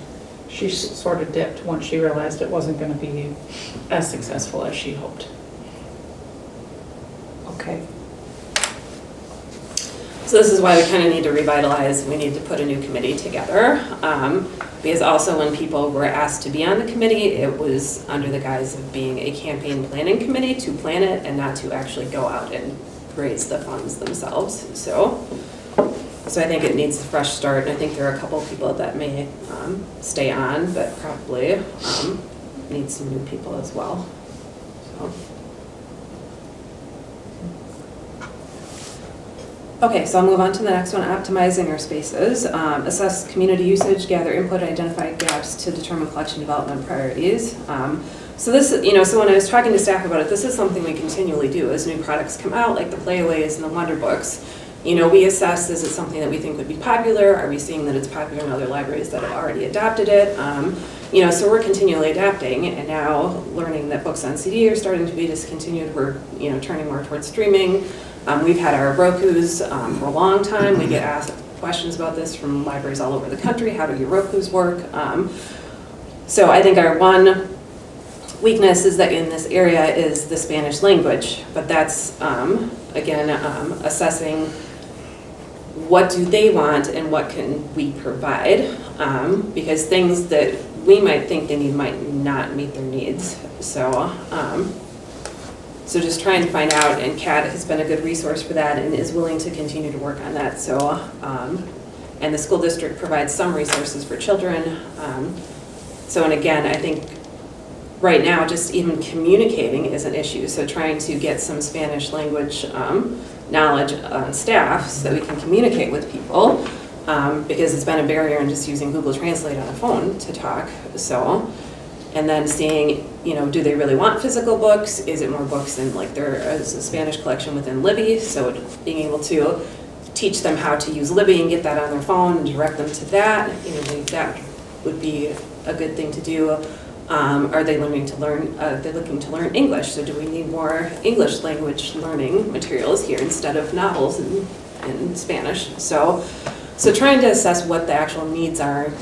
A: She sort of dipped once she realized it wasn't going to be as successful as she hoped.
D: Okay.
B: So this is why we kind of need to revitalize, we need to put a new committee together. Because also when people were asked to be on the committee, it was under the guise of being a campaign planning committee to plan it and not to actually go out and raise the funds themselves. So I think it needs a fresh start, and I think there are a couple of people that may stay on, but probably need some new people as well. So. Okay, so I'll move on to the next one, optimizing our spaces. Assess community usage, gather input, identify gaps to determine collection development priorities. So this, so when I was talking to staff about it, this is something we continually do as new products come out, like the playaways and the wonder books. We assess, is it something that we think would be popular? Are we seeing that it's popular in other libraries that have already adopted it? So we're continually adapting, and now learning that books on CD are starting to be discontinued. We're, turning more towards streaming. We've had our Rokus for a long time. We get asked questions about this from libraries all over the country. How do your Rokus work? So I think our one weakness is that in this area is the Spanish language, but that's, again, assessing what do they want and what can we provide, because things that we might think they need might not meet their needs. So just trying to find out, and Kat has been a good resource for that and is willing to continue to work on that. So, and the school district provides some resources for children. And again, I think right now just even communicating is an issue. So trying to get some Spanish language knowledge on staff so that we can communicate with people, because it's been a barrier in just using Google Translate on a phone to talk. So. And then seeing, do they really want physical books? Is it more books than, like, there is a Spanish collection within Libby, so being able to teach them how to use Libby and get that on their phone and direct them to that, that would be a good thing to do. Are they looking to learn English? So do we need more English language learning materials here instead of novels in Spanish? So trying to assess what the actual needs are.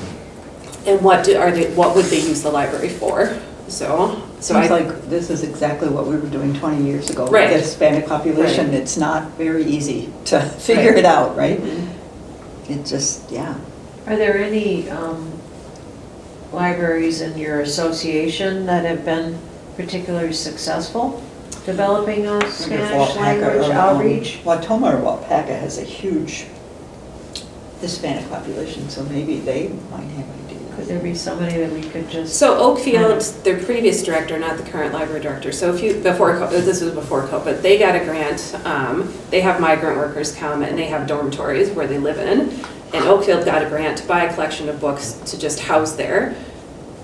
B: And what would they use the library for?
E: Seems like this is exactly what we were doing 20 years ago.
B: Right.
E: With the Hispanic population,
B: Right.
E: It's not very easy to figure
B: Right.
E: it out, right?
B: Mm-hmm.
E: It just, yeah.
D: Are there any libraries in your association that have been particularly successful developing a Spanish language outreach?
E: Watoma or Wapaka has a huge Hispanic population, so maybe they might have ideas.
D: Could there be somebody that we could just?
B: So Oakfield, their previous director, not the current library director, so this was before COVID, they got a grant. They have migrant workers come and they have dormitories where they live in. And Oakfield got a grant to buy a collection of books to just house there.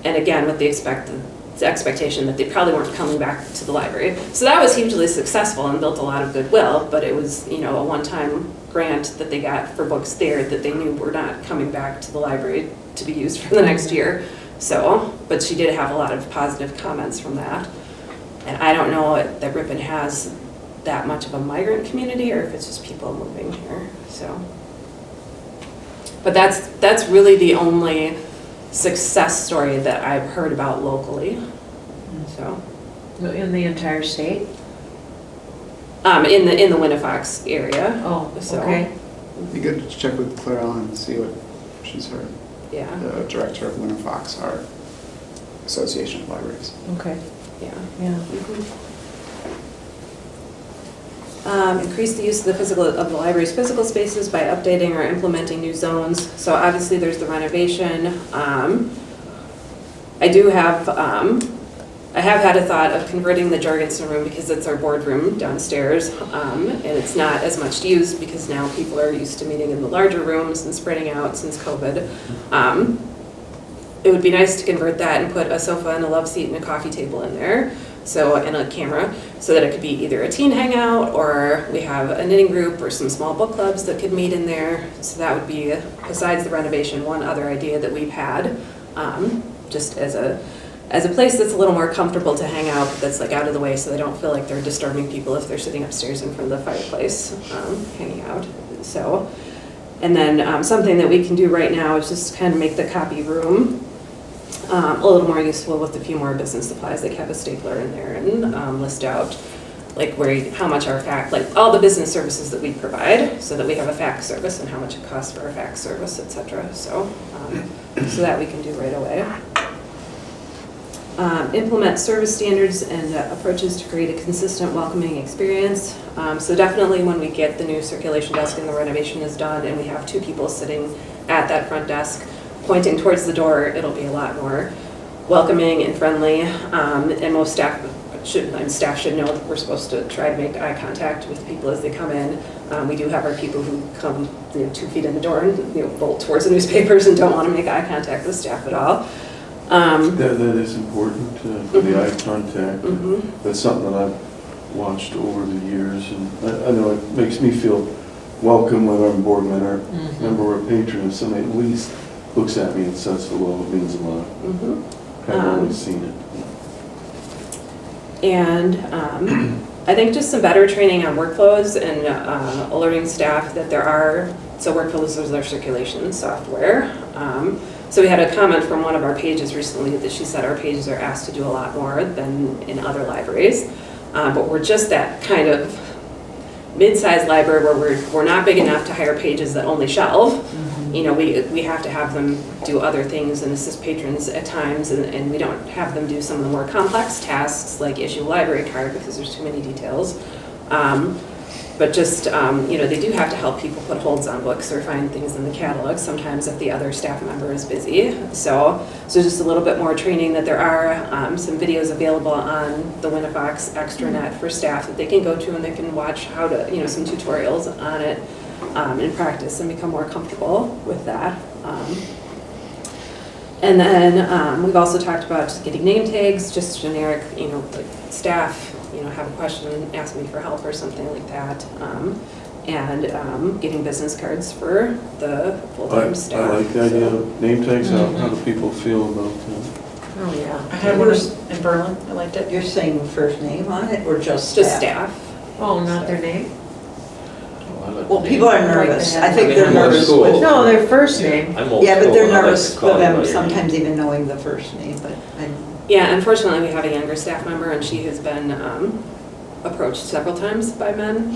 B: And again, with the expectation that they probably weren't coming back to the library. So that was hugely successful and built a lot of goodwill, but it was, a one-time grant that they got for books there that they knew were not coming back to the library to be used for the next year. So, but she did have a lot of positive comments from that. And I don't know that Ripon has that much of a migrant community or if it's just people moving here, so. But that's really the only success story that I've heard about locally, so.
D: In the entire state?
B: In the Winnifox area.
D: Oh,
B: So,
D: okay.
G: Be good to check with Claire Allen and see what she's heard.
B: Yeah,
G: The director of Winnifox, our Association of Libraries.
D: Okay,
B: yeah.
D: yeah.
B: Increase the use of the library's physical spaces by updating or implementing new zones. So obviously there's the renovation. I have had a thought of converting the Jorgensen room because it's our boardroom downstairs, and it's not as much used because now people are used to meeting in the larger rooms and spreading out since COVID. It would be nice to convert that and put a sofa and a love seat and a coffee table in there, and a camera, so that it could be either a teen hangout or we have a knitting group or some small book clubs that could meet in there. So that would be, besides the renovation, one other idea that we've had, just as a place that's a little more comfortable to hang out, that's like out of the way so they don't feel like they're disturbing people if they're sitting upstairs in front of the fireplace hanging out. So, and then something that we can do right now is just kind of make the copy room a little more useful with a few more business supplies, like have a stapler in there and list out like how much our fax, like all the business services that we provide, so that we have a fax service and how much it costs for our fax service, et cetera. So, so that we can do right away. Implement service standards and approaches to create a consistent, welcoming experience. So definitely when we get the new circulation desk and the renovation is done and we have 2 people sitting at that front desk pointing towards the door, it'll be a lot more welcoming and friendly. And most staff should know that we're supposed to try to make eye contact with people as they come in. We do have our people who come 2 feet in the door and bolt towards the newspapers and don't want to make eye contact with staff at all.
J: That is important for the eye contact. That's something that I've watched over the years, and I know it makes me feel welcome when I'm a board member or a patron. If somebody at least looks at me and says hello, it means a lot. I've always seen it.
B: And I think just some better training on workflows and alerting staff that there are, so workflows is our circulation software. So we had a comment from one of our pages recently that she said our pages are asked to do a lot more than in other libraries. But we're just that kind of mid-sized library where we're not big enough to hire pages that only shelve. You know, we have to have them do other things and assist patrons at times, and we don't have them do some of the more complex tasks like issue a library card because there's too many details. But just, you know, they do have to help people put holds on books or find things in the catalog sometimes if the other staff member is busy. So just a little bit more training that there are some videos available on the Winnifox extranet for staff that they can go to and they can watch how to, you know, some tutorials on it and practice and become more comfortable with that. And then we've also talked about just getting name tags, just generic, you know, like staff, you know, have a question, ask me for help or something like that. And getting business cards for the full-time staff.
J: I like the idea of name tags. How do people feel about that?
D: Oh, yeah.
A: I had one in Berlin, I liked it.
E: You're saying first name on it or just staff?
B: Just staff.
D: Oh, not their name?
E: Well, people are nervous. I think they're
F: I'm old
E: nervous
F: school.
E: with.
D: No, their first name.
F: I'm old
E: Yeah, but
F: school,
E: they're
F: I like to
E: nervous
F: call
E: with them
F: everybody your name.
E: sometimes even knowing the first name, but
B: Yeah, unfortunately, we have a younger staff member, and she has been approached several times by men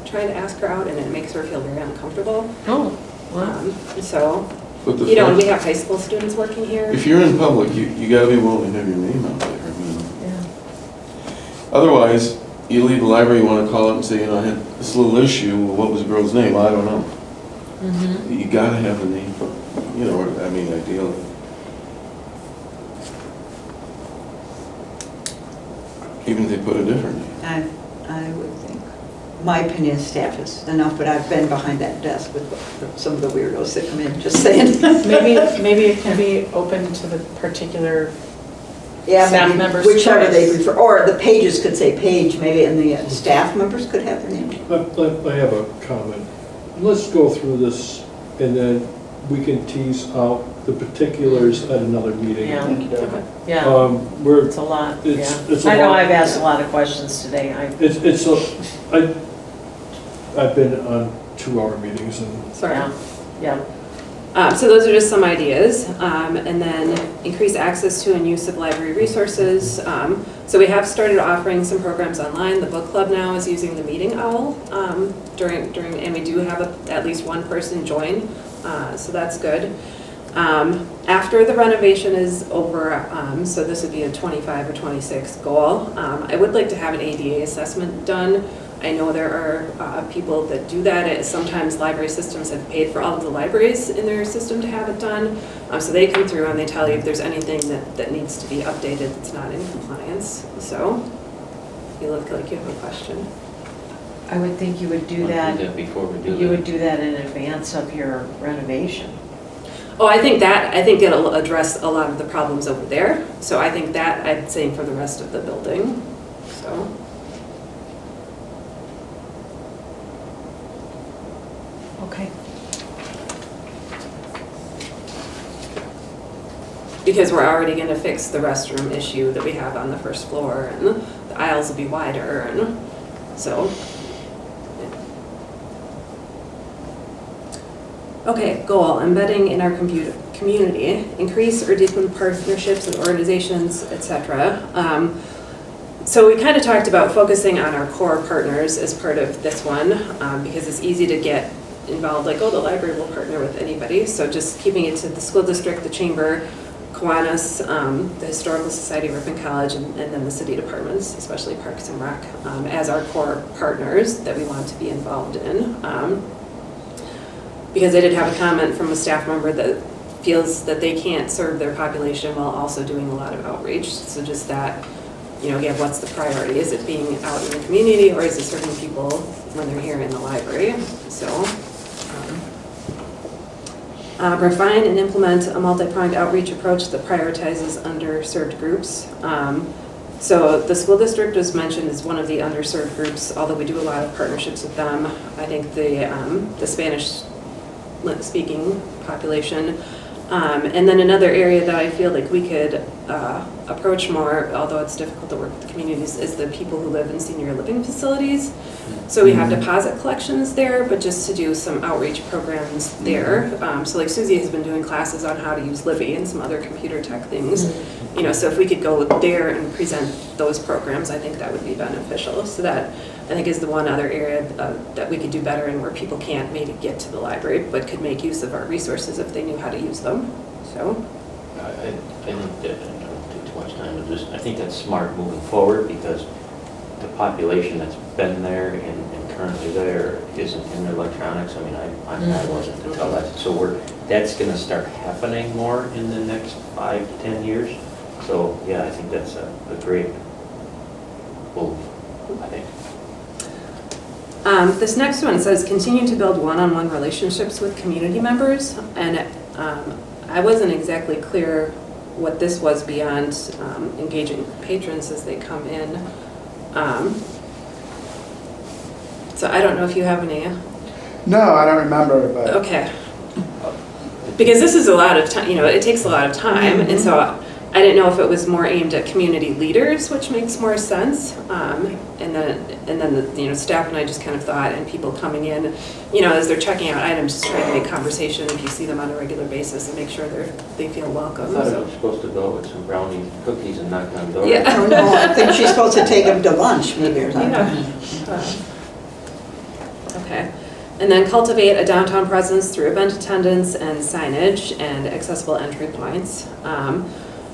B: trying to ask her out, and it makes her feel very uncomfortable.
D: Oh, wow.
B: So,
J: But the
B: you know, and we
J: fact-
B: have high school students working here.
J: if you're in public, you gotta be willing to have your name out there. I mean,
D: Yeah.
J: otherwise, you leave the library, you wanna call up and say, you know, I had this little issue, well, what was the girl's name? I don't know. You gotta have the name, you know, I mean, ideally. Even if they put a different name.
E: I would think. My opinion is staff is enough, but I've been behind that desk with some of the weirdos that come in, just saying.
A: Maybe it can be open to the particular
E: Yeah,
A: staff
E: maybe
A: members'
E: whichever they
A: choice.
E: prefer, or the pages could say page, maybe, and the staff members could have their name.
H: I have a comment. Let's go through this and then we can tease out the particulars at another meeting.
D: Yeah.
G: Thank you, Doug.
D: Yeah,
H: We're,
D: it's a lot,
H: It's-
D: yeah.
H: it's a
D: I know
H: lot.
D: I've asked a lot of questions today.
H: I've been on 2-hour meetings and
B: Sorry.
D: Yeah.
B: So those are just some ideas. And then increase access to and use of library resources. So we have started offering some programs online. The book club now is using the Meeting Owl and we do have at least one person join, so that's good. After the renovation is over, so this would be a 25 or 26 goal, I would like to have an ADA assessment done. I know there are people that do that. Sometimes library systems have paid for all of the libraries in their system to have it done. So they come through and they tell you if there's anything that needs to be updated that's not in compliance. So you look like you have a question.
D: I would think you would do
F: Wanna
D: that,
F: before we do that.
D: you would do that in advance of your renovation.
B: Oh, I think it'll address a lot of the problems over there. So I think that I'd say for the rest of the building, so.
D: Okay.
B: Because we're already gonna fix the restroom issue that we have on the first floor, and the aisles will be wider, and so. Yeah. Okay, goal, embedding in our community, increase or deepen partnerships with organizations, etc. So we kind of talked about focusing on our core partners as part of this one, because it's easy to get involved, like, oh, the library will partner with anybody. So just keeping it to the school district, the chamber, Kiwanis, the Historical Society of Ripon College, and then the city departments, especially Parks and Rec, as our core partners that we want to be involved in. Because I did have a comment from a staff member that feels that they can't serve their population while also doing a lot of outreach. So just that, again, what's the priority? Is it being out in the community, or is it serving people when they're here in the library? So, refine and implement a multi-pronged outreach approach that prioritizes underserved groups. So the school district was mentioned as one of the underserved groups, although we do a lot of partnerships with them. I think the Spanish-speaking population. And then another area that I feel like we could approach more, although it's difficult to work with the communities, is the people who live in senior living facilities. So we have deposit collections there, but just to do some outreach programs there. So like Susie has been doing classes on how to use Livy and some other computer tech things. So if we could go there and present those programs, I think that would be beneficial. So that, I think, is the one other area that we could do better and where people can't maybe get to the library, but could make use of our resources if they knew how to use them. So
F: I think that, I don't take too much time, but I think that's smart moving forward, because the population that's been there and currently there isn't in their electronics. I mean, I wasn't to tell that. So that's going to start happening more in the next 5 to 10 years. So yeah, I think that's a great move, I think.
B: This next one says continue to build one-on-one relationships with community members, and I wasn't exactly clear what this was beyond engaging patrons as they come in. So I don't know if you have any.
G: No, I don't remember, but.
B: Okay. Because this is a lot of time, it takes a lot of time, and so I didn't know if it was more aimed at community leaders, which makes more sense, and then the staff and I just kind of thought, and people coming in, as they're checking out items, just trying to make conversation if you see them on a regular basis and make sure they feel welcome.
F: I thought it was supposed to go with some brownies, cookies, and knock on doors.
B: Yeah.
E: Oh, no, I think she's supposed to take him to lunch maybe or something.
B: Okay. And then cultivate a downtown presence through event attendance and signage and accessible entry points.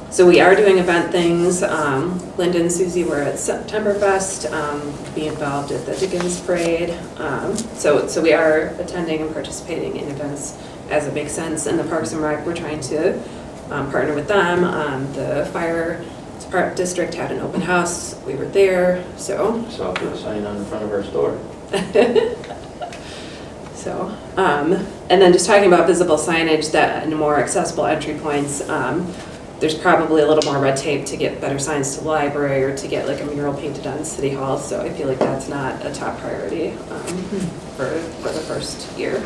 B: So we are doing event things. Linda and Susie were at Septemberfest, be involved at the Dickens Parade. So we are attending and participating in events as it makes sense. And the Parks and Rec, we're trying to partner with them. The fire district had an open house. We were there, so.
F: So I'll put a sign on the front of our store.
B: So, and then just talking about visible signage and more accessible entry points, there's probably a little more red tape to get better signs to the library or to get like a mural painted on City Hall, so I feel like that's not a top priority for the first year.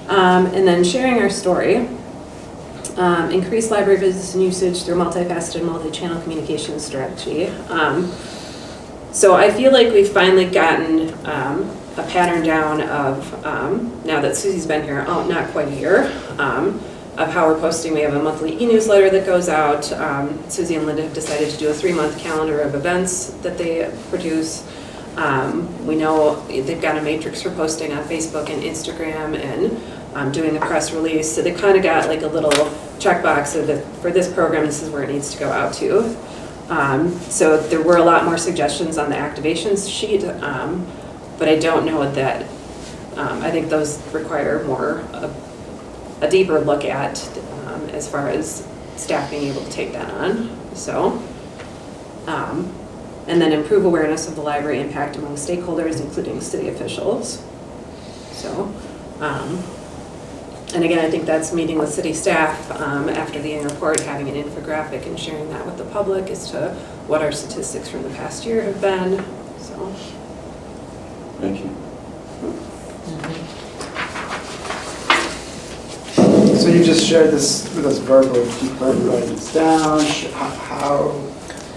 B: And then sharing our story. Increase library visits and usage through multifaceted, multi-channel communication strategy. So I feel like we've finally gotten a pattern down of, now that Susie's been here, not quite a year, of how we're posting. We have a monthly e-newsletter that goes out. Susie and Linda have decided to do a 3-month calendar of events that they produce. We know they've got a matrix for posting on Facebook and Instagram and doing a press release. So they kind of got like a little checkbox of for this program, this is where it needs to go out to. So there were a lot more suggestions on the activations sheet, but I don't know that, I think those require more, a deeper look at as far as staff being able to take that on. So, and then improve awareness of the library impact among stakeholders, including city officials. So, and again, I think that's meeting with city staff after the annual report, having an infographic and sharing that with the public as to what our statistics from the past year have been. So,
J: Thank you.
G: So you just shared this with us verbally. Did you plan to write this down?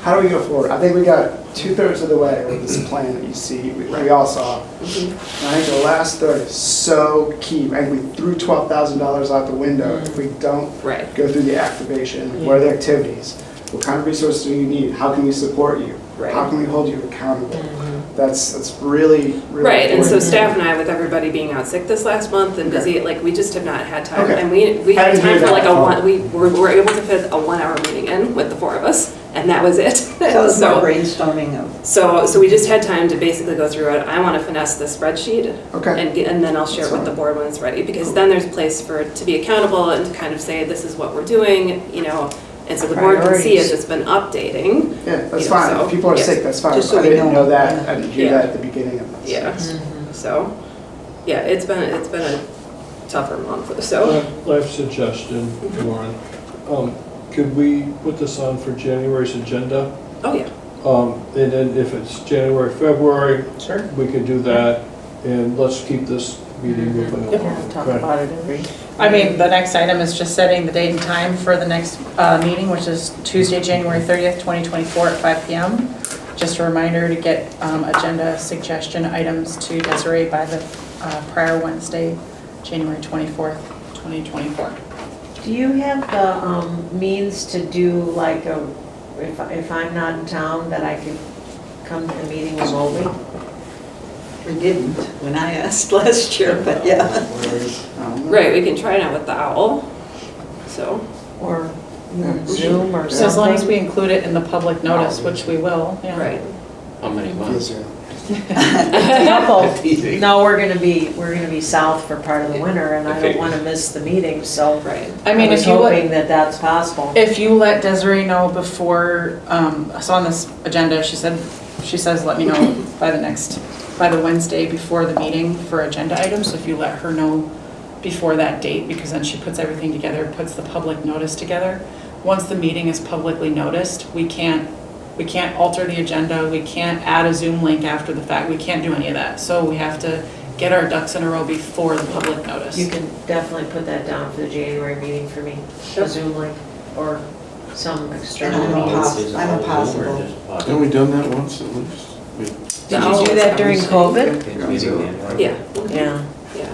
G: How do we go forward? I think we got 2/3 of the way with this plan that you see, we all saw. And I think the last third is so key. And we threw $12,000 out the window if we don't
B: right.
G: go through the activation. What are the activities? What kind of resources do you need? How can we support you?
B: Right.
G: How can we hold you accountable? That's really, really
B: Right, and so
G: important.
B: staff and I, with everybody being out sick this last month and busy, like, we just have not had time.
G: Okay.
B: And we
G: I
B: had
G: didn't
B: time
G: hear
B: for
G: that.
B: like we were able to fit a 1 hour meeting in with the 4 of us, and that was it.
E: So it's more brainstorming of,
B: So we just had time to basically go through it. I want to finesse the spreadsheet.
G: Okay.
B: And then I'll share it with the board when it's ready, because then there's a place for it to be accountable and to kind of say, this is what we're doing, you know, and so the board can see as
D: Priorities.
B: it's been updating.
G: Yeah, that's
B: You know,
G: fine.
B: so,
G: If people are
B: yeah.
G: sick, that's fine.
E: Just so
G: I
E: we
G: didn't
E: know.
G: know that. I didn't hear
B: Yeah.
G: that at the beginning of this.
B: Yeah, so, yeah, it's been a tougher month, so.
H: Life suggestion, Lauren. Could we put this on for January's agenda?
B: Oh, yeah.
H: And then if it's January, February,
A: Sure.
H: we can do that. And let's keep this meeting moving
D: Yeah,
H: along.
D: talk
H: okay?
D: about it every.
A: I mean, the next item is just setting the date and time for the next meeting, which is Tuesday, January 30th, 2024 at 5 PM. Just a reminder to get agenda suggestion items to Desiree by the prior Wednesday, January 24th, 2024.
D: Do you have the means to do like a, if I'm not in town, that I could come to the meeting remotely?
E: we didn't when I asked last year, but yeah.
B: Right, we can try it out with the owl, so.
D: Or Zoom or
A: So as long as we
D: something?
A: include it in the public notice, which we will, yeah.
B: Right.
F: How many months?
D: Couple.
F: Easy.
D: No, we're gonna be south for part of the winter, and I don't wanna miss the meeting, so.
B: Right.
A: I mean,
D: was
A: if you
D: hoping
A: let,
D: that that's possible.
A: if you let Desiree know before, so on this agenda, she says, let me know by the Wednesday before the meeting for agenda items. So if you let her know before that date, because then she puts everything together, puts the public notice together. Once the meeting is publicly noticed, we can't alter the agenda, we can't add a Zoom link after the fact, we can't do any of that. So we have to get our ducks in a row before the public notice.
D: You can definitely put that down for the January meeting for me, a Zoom link or some external
E: I'm a
D: means.
E: pos- I'm a possible.
J: Haven't we done that once at least?
D: Did you do that during COVID?
B: Yeah.
D: Yeah,
B: Yeah.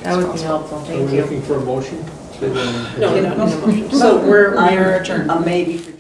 D: that would be helpful,
H: Are
D: thank
H: we
D: you.
H: looking for a motion?
B: No, no motion.
A: So we're adjourned.
E: A maybe for